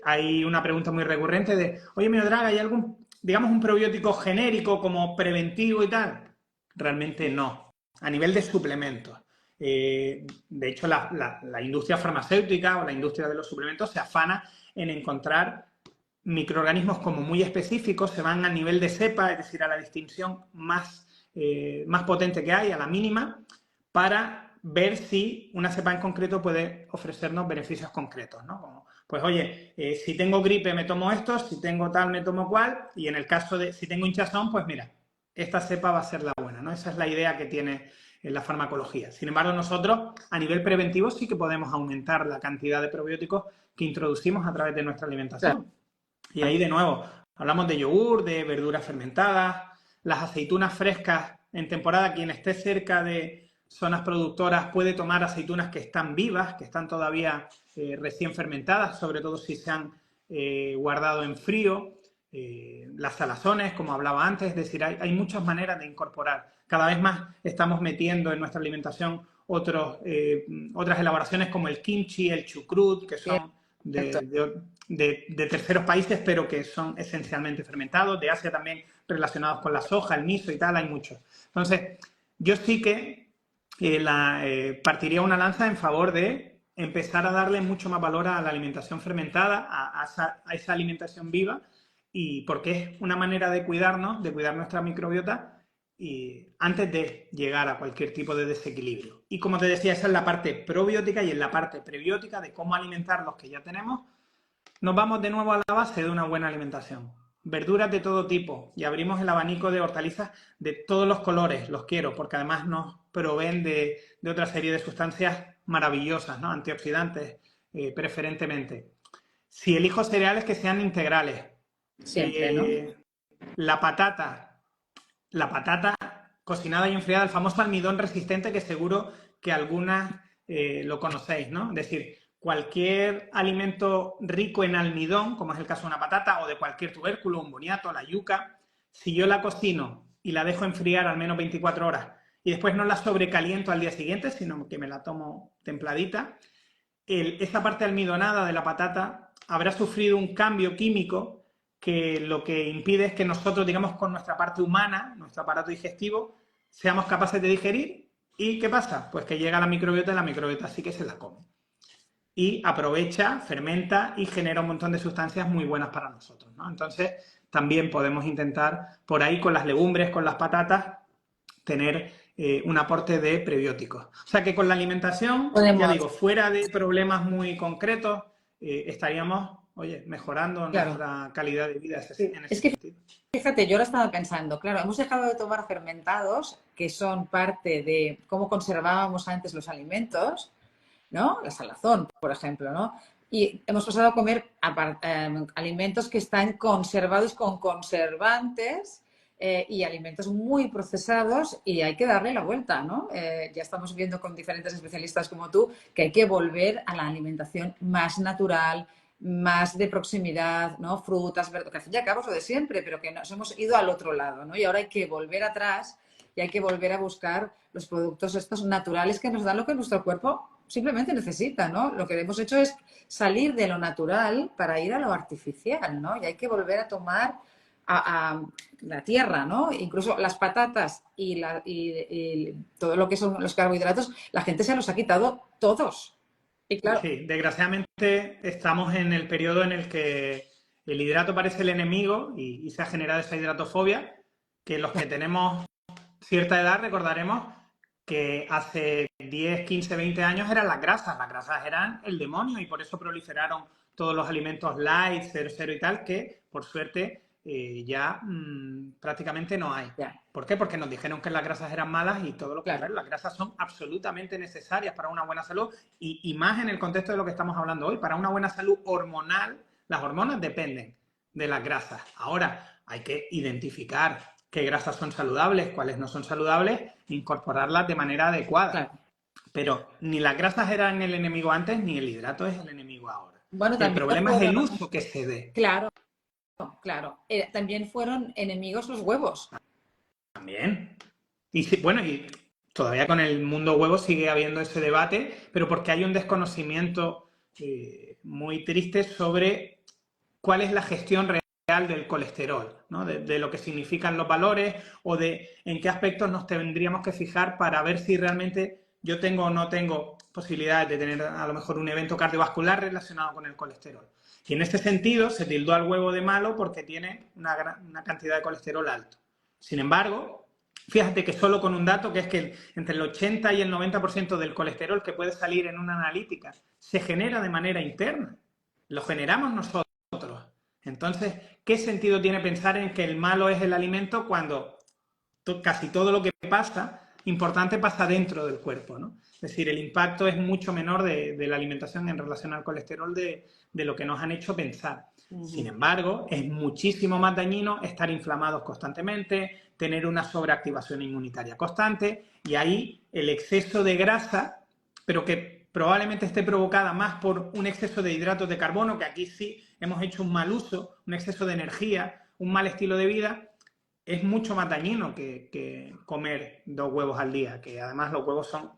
hay una pregunta muy recurrente de, oye, Miodrag, ¿hay algún, digamos, un probiótico genérico como preventivo y tal? Realmente no. A nivel de suplementos. De hecho, la industria farmacéutica o la industria de los suplementos se afana en encontrar microorganismos como muy específicos, se van a nivel de cepa, es decir, a la distinción más potente que hay, a la mínima, para ver si una cepa en concreto puede ofrecernos beneficios concretos, ¿no? Como, pues oye, si tengo gripe me tomo esto, si tengo tal me tomo cual, y en el caso de si tengo hinchazón, pues mira, esta cepa va a ser la buena, ¿no? Esa es la idea que tiene la farmacología. Sin embargo, nosotros a nivel preventivo sí que podemos aumentar la cantidad de probióticos que introducimos a través de nuestra alimentación. Y ahí de nuevo, hablamos de yogur, de verduras fermentadas, las aceitunas frescas en temporada. Quien esté cerca de zonas productoras puede tomar aceitunas que están vivas, que están todavía recién fermentadas, sobre todo si se han guardado en frío. Las salazones, como hablaba antes, es decir, hay muchas maneras de incorporar. Cada vez más estamos metiendo en nuestra alimentación otras elaboraciones como el kimchi, el chucrut, que son de terceros países, pero que son esencialmente fermentados. De Asia también relacionados con la soja, el miso y tal, hay muchos. Entonces, yo sí que partiría una lanza en favor de empezar a darle mucho más valor a la alimentación fermentada, a esa alimentación viva, y porque es una manera de cuidarnos, de cuidar nuestra microbiota y antes de llegar a cualquier tipo de desequilibrio. Y como te decía, esa es la parte probiótica, y en la parte prebiótica de cómo alimentar los que ya tenemos, nos vamos de nuevo a la base de una buena alimentación. Verduras de todo tipo, y abrimos el abanico de hortalizas de todos los colores, los quiero, porque además nos proveen de otra serie de sustancias maravillosas, ¿no? Antioxidantes, preferentemente. Si elijo cereales, que sean integrales. Siempre, ¿no? La patata cocinada y enfriada, el famoso almidón resistente, que seguro que algunas lo conocéis, ¿no? Es decir, cualquier alimento rico en almidón, como es el caso de una patata o de cualquier tubérculo, un boniato, la yuca, si yo la cocino y la dejo enfriar al menos 24 horas y después no la sobrecaliento al día siguiente, sino que me la tomo templadita, esa parte almidonada de la patata habrá sufrido un cambio químico que lo que impide es que nosotros, digamos, con nuestra parte humana, nuestro aparato digestivo, seamos capaces de digerir. ¿Y qué pasa? Pues que llega la microbiota, y la microbiota sí que se la come. Y aprovecha, fermenta y genera un montón de sustancias muy buenas para nosotros, ¿no? Entonces, también podemos intentar por ahí con las legumbres, con las patatas, tener un aporte de prebióticos. O sea que con la alimentación, ya digo, fuera de problemas muy concretos, estaríamos, oye, mejorando nuestra calidad de vida en ese sentido. Fíjate, yo ahora estaba pensando, claro, hemos dejado de tomar fermentados, que son parte de cómo conservábamos antes los alimentos, ¿no? La salazón, por ejemplo, ¿no? Y hemos pasado a comer alimentos que están conservados con conservantes y alimentos muy procesados, y hay que darle la vuelta, ¿no? Ya estamos viendo con diferentes especialistas como tú que hay que volver a la alimentación más natural, más de proximidad, ¿no? Frutas, verduras, que al fin y al cabo es lo de siempre, pero que nos hemos ido al otro lado, ¿no? Y ahora hay que volver atrás y hay que volver a buscar los productos estos naturales que nos dan lo que nuestro cuerpo simplemente necesita, ¿no? Lo que hemos hecho es salir de lo natural para ir a lo artificial, ¿no? Y hay que volver a tomar a la tierra, ¿no? Incluso las patatas y todo lo que son los carbohidratos, la gente se los ha quitado todos. Y claro, sí, desgraciadamente estamos en el periodo en el que el hidrato parece el enemigo y se ha generado esa hidratofobia, que los que tenemos cierta edad recordaremos que hace 10, 15, 20 años eran las grasas eran el demonio, y por eso proliferaron todos los alimentos light, 0,0 y tal, que por suerte ya prácticamente no hay. ¿Por qué? Porque nos dijeron que las grasas eran malas, y todo lo contrario. Las grasas son absolutamente necesarias para una buena salud, y más en el contexto de lo que estamos hablando hoy. Para una buena salud hormonal, las hormonas dependen de las grasas. Ahora, hay que identificar qué grasas son saludables, cuáles no son saludables, incorporarlas de manera adecuada. Claro. Pero ni las grasas eran el enemigo antes, ni el hidrato es el enemigo ahora. Bueno, el problema es el uso que se dé. Claro, claro. También fueron enemigos los huevos. También. Y sí, bueno, y todavía con el mundo huevo sigue habiendo ese debate, pero porque hay un desconocimiento muy triste sobre cuál es la gestión real del colesterol, ¿no? De lo que significan los valores, o de en qué aspectos nos tendríamos que fijar para ver si realmente yo tengo o no tengo posibilidades de tener a lo mejor un evento cardiovascular relacionado con el colesterol. Y en este sentido se tildó al huevo de malo porque tiene una cantidad de colesterol alto. Sin embargo, fíjate que solo con un dato, que es que entre el 80 y el 90% del colesterol que puede salir en una analítica se genera de manera interna. Lo generamos nosotros. Entonces, ¿qué sentido tiene pensar en que el malo es el alimento cuando casi todo lo que pasa, importante, pasa dentro del cuerpo, ¿no? Es decir, el impacto es mucho menor de la alimentación en relación al colesterol de lo que nos han hecho pensar. Sin embargo, es muchísimo más dañino estar inflamados constantemente, tener una sobreactivación inmunitaria constante, y ahí el exceso de grasa, pero que probablemente esté provocada más por un exceso de hidratos de carbono, que aquí sí hemos hecho un mal uso, un exceso de energía, un mal estilo de vida, es mucho más dañino que comer 2 huevos al día, que además los huevos son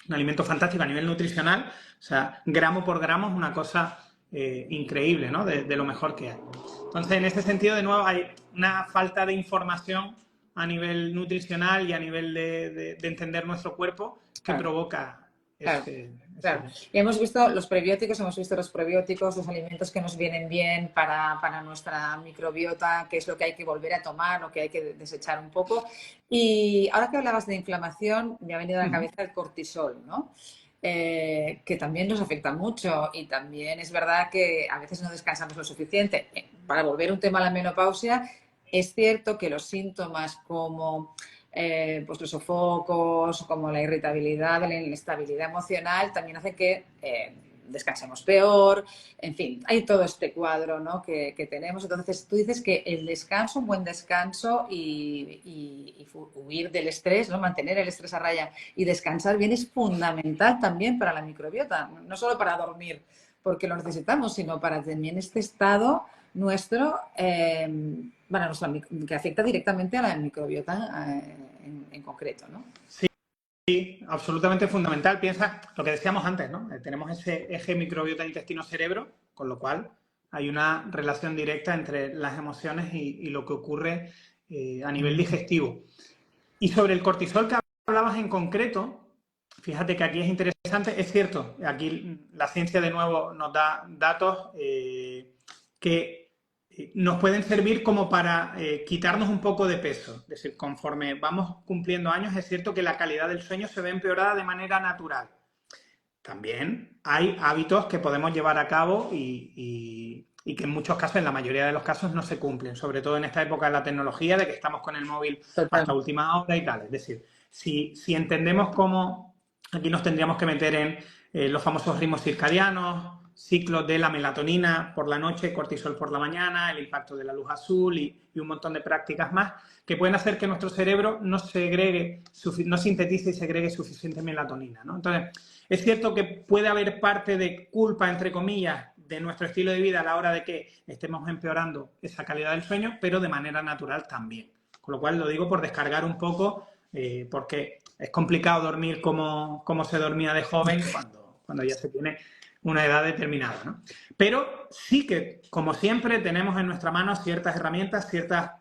un alimento fantástico a nivel nutricional. O sea, gramo por gramo es una cosa increíble, ¿no? De lo mejor que hay. Entonces, en ese sentido, de nuevo, hay una falta de información a nivel nutricional y a nivel de entender nuestro cuerpo que Claro, provoca claro. ese Claro, evento. y hemos visto los probióticos, los alimentos que nos vienen bien para nuestra microbiota, qué es lo que hay que volver a tomar, lo que hay que desechar un poco. Y ahora que hablabas de inflamación, me ha venido a la cabeza el cortisol, ¿no? Que también nos afecta mucho y también es verdad que a veces no descansamos lo suficiente. Para volver un tema a la menopausia, es cierto que los síntomas como pues los sofocos, como la irritabilidad, la inestabilidad emocional, también hace que descansemos peor, en fin, hay todo este cuadro, ¿no? que tenemos. Entonces, tú dices que el descanso, un buen descanso y huir del estrés, ¿no? Mantener el estrés a raya y descansar bien es fundamental también para la microbiota, no solo para dormir, porque lo necesitamos, sino para también este estado nuestro, bueno, que afecta directamente a la microbiota en concreto, ¿no? Sí, absolutamente fundamental. Piensa lo que decíamos antes, ¿no? Tenemos ese eje microbiota intestino-cerebro, con lo cual hay una relación directa entre las emociones y lo que ocurre a nivel digestivo. Y sobre el cortisol que hablabas en concreto, fíjate que aquí es interesante, es cierto, aquí la ciencia de nuevo nos da datos que nos pueden servir como para quitarnos un poco de peso. Es decir, conforme vamos cumpliendo años, es cierto que la calidad del sueño se ve empeorada de manera natural. También hay hábitos que podemos llevar a cabo y que en muchos casos, en la mayoría de los casos, no se cumplen, sobre todo en esta época de la tecnología, de que estamos con el móvil hasta Total. última hora y tal. Es decir, si entendemos cómo, aquí nos tendríamos que meter en los famosos ritmos circadianos, ciclos de la melatonina por la noche, cortisol por la mañana, el impacto de la luz azul y un montón de prácticas más que pueden hacer que nuestro cerebro no segregue, no sintetice y segregue suficiente melatonina, ¿no? Entonces, es cierto que puede haber parte de culpa, entre comillas, de nuestro estilo de vida a la hora de que estemos empeorando esa calidad del sueño, pero de manera natural también. Con lo cual lo digo por descargar un poco, porque es complicado dormir como se dormía de joven cuando ya se tiene una edad determinada, ¿no? Pero sí que, como siempre, tenemos en nuestra mano ciertas herramientas, cierta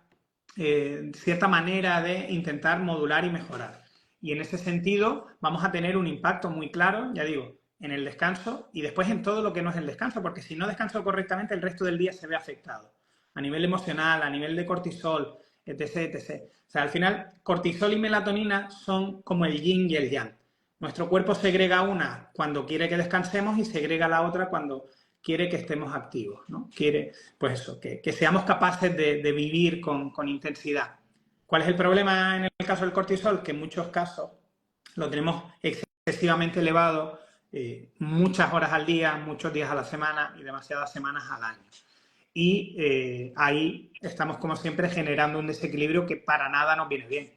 manera de intentar modular y mejorar. Y en ese sentido vamos a tener un impacto muy claro, ya digo, en el descanso y después en todo lo que no es el descanso, porque si no descanso correctamente el resto del día se ve afectado. A nivel emocional, a nivel de cortisol, etc, etc. O sea, al final, cortisol y melatonina son como el yin y el yang. Nuestro cuerpo segrega una cuando quiere que descansemos y segrega la otra cuando quiere que estemos activos, ¿no? Quiere, pues eso, que seamos capaces de vivir con intensidad. ¿Cuál es el problema en el caso del cortisol? Que en muchos casos lo tenemos excesivamente elevado, muchas horas al día, muchos días a la semana y demasiadas semanas al año. Y ahí estamos, como siempre, generando un desequilibrio que para nada nos viene bien.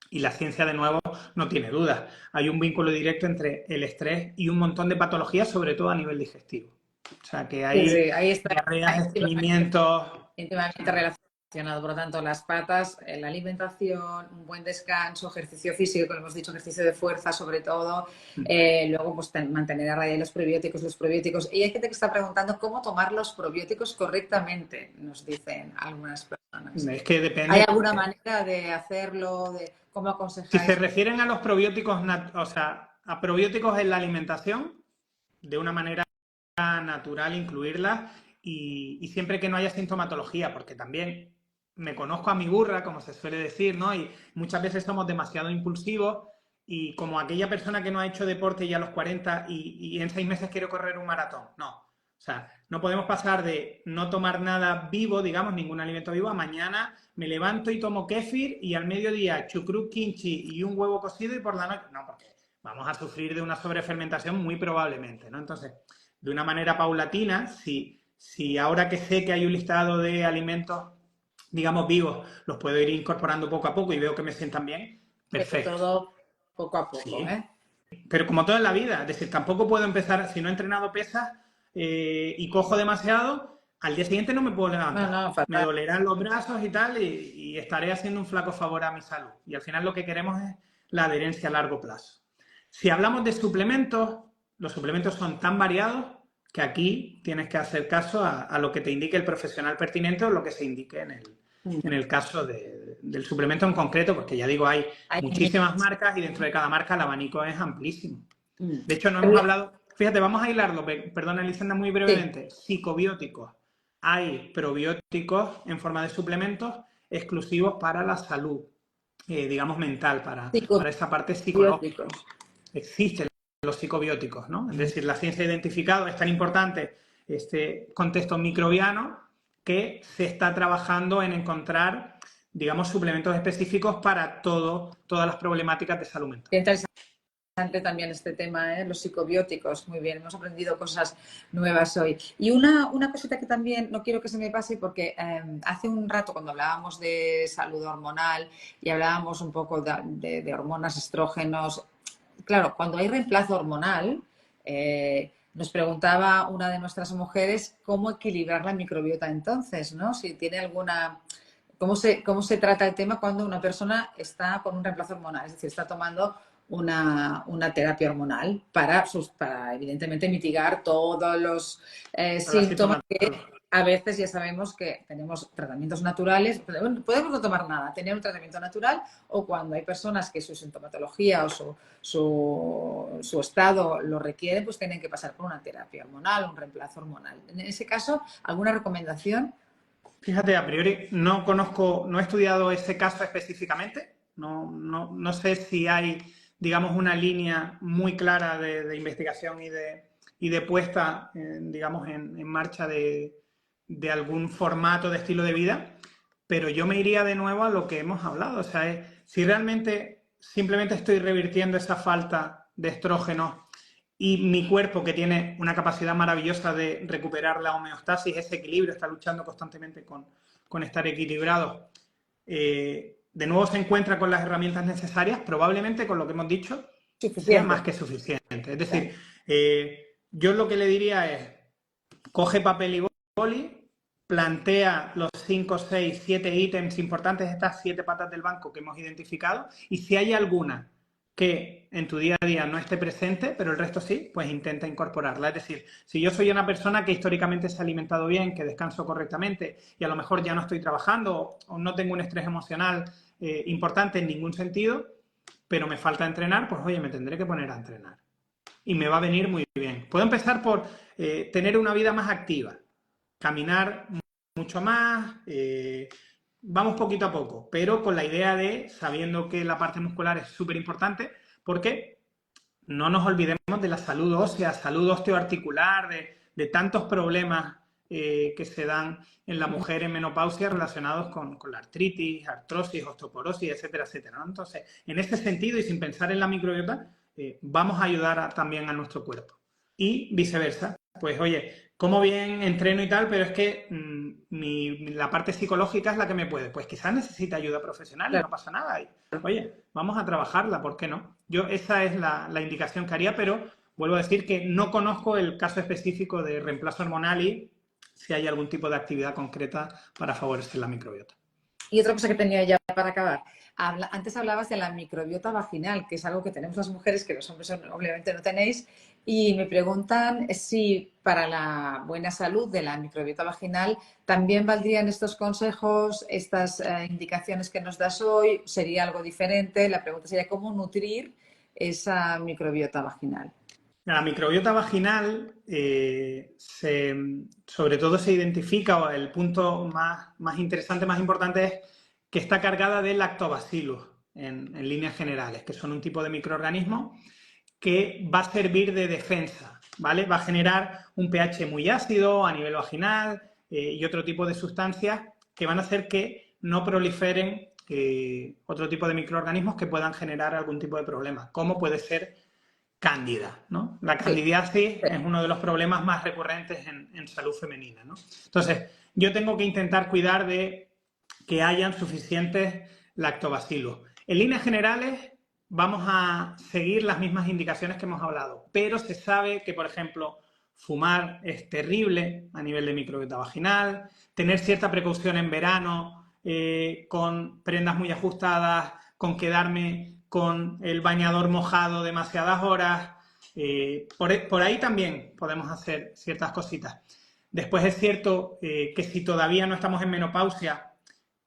Y la ciencia, de nuevo, no tiene dudas. Hay un vínculo directo entre el estrés y un montón de patologías, sobre todo a nivel digestivo. O sea, que Sí, hay sí, ahí está diarreas, estreñimientos. íntimamente relacionado. Por lo tanto, las patas, la alimentación, un buen descanso, ejercicio físico, como hemos dicho, ejercicio de fuerza sobre todo, luego pues mantener a raya los probióticos. Y hay gente que está preguntando cómo tomar los probióticos correctamente, nos dicen algunas personas. Es que ¿Hay depende. alguna manera de hacerlo? De cómo Si se aconsejáis? refieren a los probióticos, o sea, a probióticos en la alimentación, de una manera natural incluirlas y siempre que no haya sintomatología, porque también me conozco a mi burra, como se suele decir, ¿no? Y muchas veces somos demasiado impulsivos y como aquella persona que no ha hecho deporte ya a los 40 y en 6 meses quiere correr un maratón. No. O sea, no podemos pasar de no tomar nada vivo, digamos, ningún alimento vivo, a mañana me levanto y tomo kéfir y al mediodía chucrut, kimchi y un huevo cocido y por la noche... No, porque vamos a sufrir de una sobrefermentación muy probablemente, ¿no? Entonces, de una manera paulatina, si ahora que sé que hay un listado de alimentos, digamos, vivos, los puedo ir incorporando poco a poco y veo que me sientan bien, Pero perfecto. todo poco a poco, Sí, ¿eh? pero como todo en la vida, es decir, tampoco puedo empezar, si no he entrenado pesas y cojo demasiado, al día siguiente no me puedo No, levantar. no, Me fatal. dolerán los brazos y tal, y estaré haciendo un flaco favor a mi salud. Y al final lo que queremos es la adherencia a largo plazo. Si hablamos de suplementos, los suplementos son tan variados que aquí tienes que hacer caso a lo que te indique el profesional pertinente o lo que se indique en el caso del suplemento en concreto, porque ya digo, hay muchísimas marcas y dentro de cada marca el abanico es amplísimo. De hecho, no hemos hablado... Fíjate, vamos a hilarlo, perdona, Elisenda, muy brevemente. Sí. Psicobióticos. Hay probióticos en forma de suplementos exclusivos para la salud, digamos, mental, para esa parte psicológica. Existen los psicobióticos, ¿no? Es decir, la ciencia ha identificado, es tan importante este contexto microbiano que se está trabajando en encontrar, digamos, suplementos específicos para todas las problemáticas de salud mental. Interesante también este tema, los psicobióticos. Muy bien, hemos aprendido cosas nuevas hoy. Y una cosita que también no quiero que se me pase, porque hace un rato cuando hablábamos de salud hormonal y hablábamos un poco de hormonas, estrógenos, claro, cuando hay reemplazo hormonal, nos preguntaba una de nuestras mujeres cómo equilibrar la microbiota entonces, ¿no? Si tiene alguna... ¿Cómo se trata el tema cuando una persona está con un reemplazo hormonal? Es decir, está tomando una terapia hormonal para evidentemente mitigar todos los síntomas que a veces ya sabemos que tenemos tratamientos naturales, podemos no tomar nada, tener un tratamiento natural, o cuando hay personas que su sintomatología o su estado lo requiere, pues tienen que pasar por una terapia hormonal, un reemplazo hormonal. En ese caso, ¿alguna recomendación? Fíjate, a priori no conozco, no he estudiado ese caso específicamente, no sé si hay, digamos, una línea muy clara de investigación y de puesta, digamos, en marcha de algún formato de estilo de vida, pero yo me iría de nuevo a lo que hemos hablado. O sea, si realmente simplemente estoy revirtiendo esa falta de estrógenos y mi cuerpo, que tiene una capacidad maravillosa de recuperar la homeostasis, ese equilibrio, está luchando constantemente con estar equilibrado, de nuevo se encuentra con las herramientas necesarias, probablemente con lo que hemos dicho sea más que suficiente. Es decir, yo lo que le diría es, coge papel y boli, plantea los 5, 6, 7 ítems importantes, estas 7 patas del banco que hemos identificado, y si hay alguna que en tu día a día no esté presente, pero el resto sí, pues intenta incorporarla. Es decir, si yo soy una persona que históricamente se ha alimentado bien, que descanso correctamente y a lo mejor ya no estoy trabajando o no tengo un estrés emocional importante en ningún sentido, pero me falta entrenar, pues oye, me tendré que poner a entrenar. Y me va a venir muy bien. Puedo empezar por tener una vida más activa, caminar mucho más, vamos poquito a poco, pero con la idea de, sabiendo que la parte muscular es súper importante, porque no nos olvidemos de la salud ósea, salud osteoarticular, de tantos problemas que se dan en la mujer en menopausia relacionados con la artritis, artrosis, osteoporosis, etcétera, etcétera, ¿no? Entonces, en este sentido y sin pensar en la microbiota, vamos a ayudar también a nuestro cuerpo. Y viceversa, pues oye, como bien entreno y tal, pero es que la parte psicológica es la que me puede. Pues quizás necesite ayuda profesional y no pasa nada. Y, oye, vamos a trabajarla, ¿por qué no? Esa es la indicación que haría, pero vuelvo a decir que no conozco el caso específico de reemplazo hormonal y si hay algún tipo de actividad concreta para favorecer la microbiota. Y otra cosa que tenía ya para acabar. Antes hablabas de la microbiota vaginal, que es algo que tenemos las mujeres, que los hombres obviamente no tenéis, y me preguntan si para la buena salud de la microbiota vaginal también valdrían estos consejos, estas indicaciones que nos das hoy, sería algo diferente. La pregunta sería cómo nutrir esa microbiota vaginal. La microbiota vaginal, sobre todo se identifica, o el punto más interesante, más importante, es que está cargada de lactobacillus en líneas generales, que son un tipo de microorganismo que va a servir de defensa, ¿vale? Va a generar un pH muy ácido a nivel vaginal y otro tipo de sustancias que van a hacer que no proliferen otro tipo de microorganismos que puedan generar algún tipo de problema, como puede ser cándida, ¿no? La candidiasis es uno de los problemas más recurrentes en salud femenina, ¿no? Entonces, yo tengo que intentar cuidar de que hayan suficientes lactobacillus. En líneas generales, vamos a seguir las mismas indicaciones que hemos hablado, pero se sabe que, por ejemplo, fumar es terrible a nivel de microbiota vaginal, tener cierta precaución en verano con prendas muy ajustadas, con quedarme con el bañador mojado demasiadas horas, Por ahí también podemos hacer ciertas cositas. Después es cierto que si todavía no estamos en menopausia,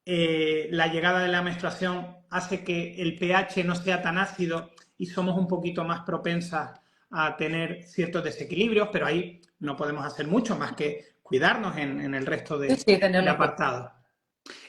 la llegada de la menstruación hace que el pH no sea tan ácido y somos un poquito más propensas a tener ciertos desequilibrios, pero ahí no podemos hacer mucho más que cuidarnos en el resto Sí, sí, de tenerlo en cuenta. apartados.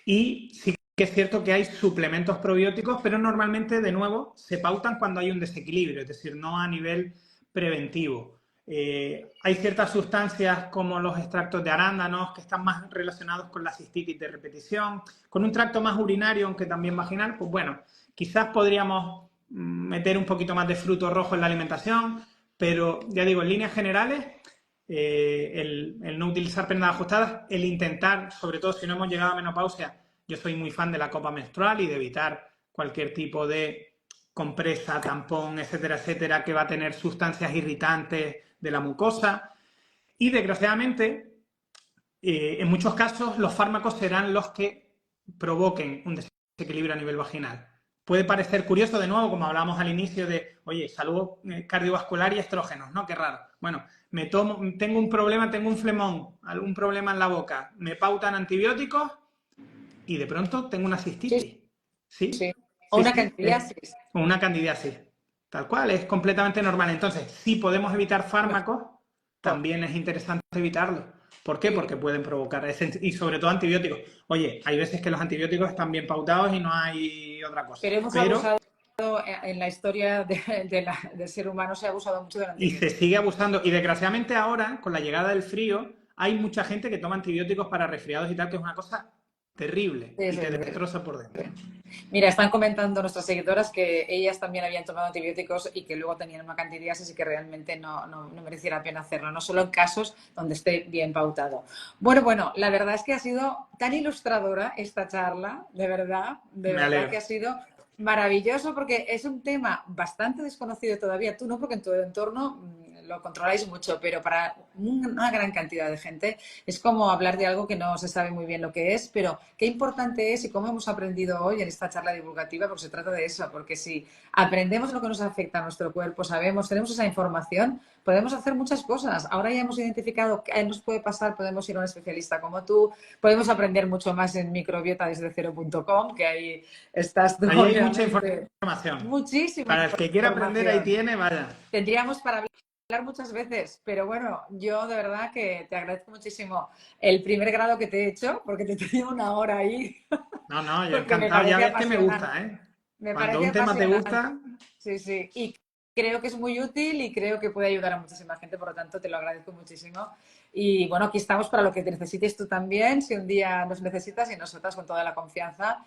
Y sí que es cierto que hay suplementos probióticos, pero normalmente, de nuevo, se pautan cuando hay un desequilibrio, es decir, no a nivel preventivo. Hay ciertas sustancias como los extractos de arándanos que están más relacionados con la cistitis de repetición, con un tracto más urinario, aunque también vaginal, pues bueno, quizás podríamos meter un poquito más de fruto rojo en la alimentación, pero ya digo, en líneas generales, el no utilizar prendas ajustadas, el intentar, sobre todo si no hemos llegado a menopausia, yo soy muy fan de la copa menstrual y de evitar cualquier tipo de compresa, tampón, etcétera, etcétera, que va a tener sustancias irritantes de la mucosa. Y desgraciadamente, en muchos casos, los fármacos serán los que provoquen un desequilibrio a nivel vaginal. Puede parecer curioso, de nuevo, como hablábamos al inicio de, oye, salud cardiovascular y estrógenos, ¿no? Qué raro. Bueno, tengo un problema, tengo un flemón, algún problema en la boca, me pautan antibióticos y de pronto tengo una Sí, cistitis. ¿Sí? sí. O Sí, una sí. candidiasis. O una candidiasis. Tal cual, es completamente normal. Entonces, si podemos evitar fármacos, Mejor. también es interesante evitarlos. ¿Por qué? Sí. Porque pueden provocar, y sobre todo antibióticos. Oye, hay veces que los antibióticos están bien pautados y no hay otra cosa. Pero hemos Pero, abusado en la historia del ser humano, se ha abusado mucho del y se antibiótico. sigue abusando. Y desgraciadamente ahora, con la llegada del frío, hay mucha gente que toma antibióticos para resfriados y tal, que es una cosa terrible Sí, y sí, te sí. destroza por dentro. Mira, están comentando nuestras seguidoras que ellas también habían tomado antibióticos y que luego tenían una candidiasis y que realmente no mereciera la pena hacerlo, no solo en casos donde esté bien pautado. Bueno, la verdad es que ha sido tan ilustradora esta charla, de Me verdad alegro. que ha sido maravilloso porque es un tema bastante desconocido todavía. Tú no, porque en tu entorno lo controláis mucho, pero para una gran cantidad de gente es como hablar de algo que no se sabe muy bien lo que es, pero qué importante es y cómo hemos aprendido hoy en esta charla divulgativa, porque se trata de eso, porque si aprendemos lo que nos afecta a nuestro cuerpo, sabemos, tenemos esa información, podemos hacer muchas cosas. Ahora ya hemos identificado qué nos puede pasar, podemos ir a un especialista como tú, podemos aprender mucho más en microbiota desde cero.com, que ahí estás tú, Ahí hay mucha obviamente. información. Muchísima Para el que quiera aprender, ahí información. tiene, vaya. Tendríamos para hablar muchas veces, pero bueno, yo de verdad que te agradezco muchísimo el primer grado que te he hecho, porque te tenía una hora ahí, No, yo porque me encantado. Ya parece ves que me apasionante. gusta, ¿eh? Me Cuando parece un tema te apasionante. gusta, Sí, sí. Y creo que es muy útil y creo que puede ayudar a muchísima gente, por lo tanto te lo agradezco muchísimo. Y bueno, aquí estamos para lo que te necesites tú también, si un día nos necesitas, y nosotras con toda la confianza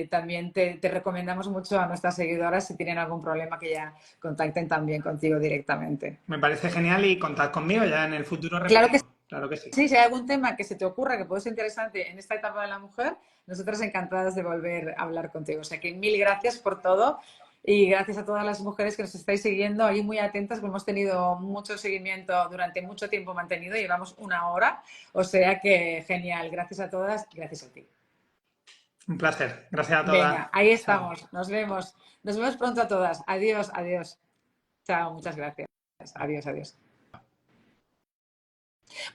también te recomendamos mucho a nuestras seguidoras, si tienen algún problema, que ya contacten también contigo directamente. me parece genial y contad conmigo, ya en el futuro Claro que repetimos. Claro que sí. sí, si hay algún tema que se te ocurra que puede ser interesante en esta etapa de la mujer, nosotras encantadas de volver a hablar contigo. O sea que mil gracias por todo y gracias a todas las mujeres que nos estáis siguiendo ahí muy atentas, porque hemos tenido mucho seguimiento durante mucho tiempo mantenido, llevamos una hora, o sea que genial. Gracias a todas y gracias a ti. Un placer. Gracias a todas. Venga, ahí Chao. estamos. Nos vemos. Nos vemos pronto a todas. Adiós, adiós. Chao, muchas gracias. Adiós, adiós.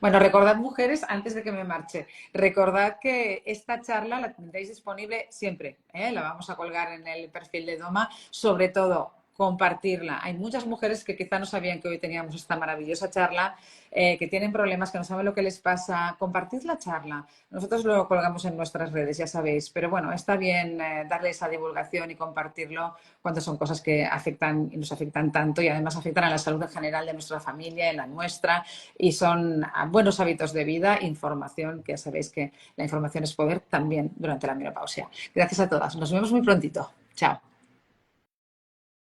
Bueno, recordad, mujeres, antes de que me marche, recordad que esta charla la tendréis disponible siempre, ¿eh? La vamos a colgar en el perfil de Doma, sobre todo compartirla. Hay muchas mujeres que quizá no sabían que hoy teníamos esta maravillosa charla, que tienen problemas, que no saben lo que les pasa. Compartid la charla. Nosotros lo colgamos en nuestras redes, ya sabéis. Pero bueno, está bien darle esa divulgación y compartirlo cuando son cosas que afectan y nos afectan tanto y además afectan a la salud en general de nuestra familia, en la nuestra, y son buenos hábitos de vida, información, que ya sabéis que la información es poder también durante la menopausia. Gracias a todas. Nos vemos muy prontito. Chao.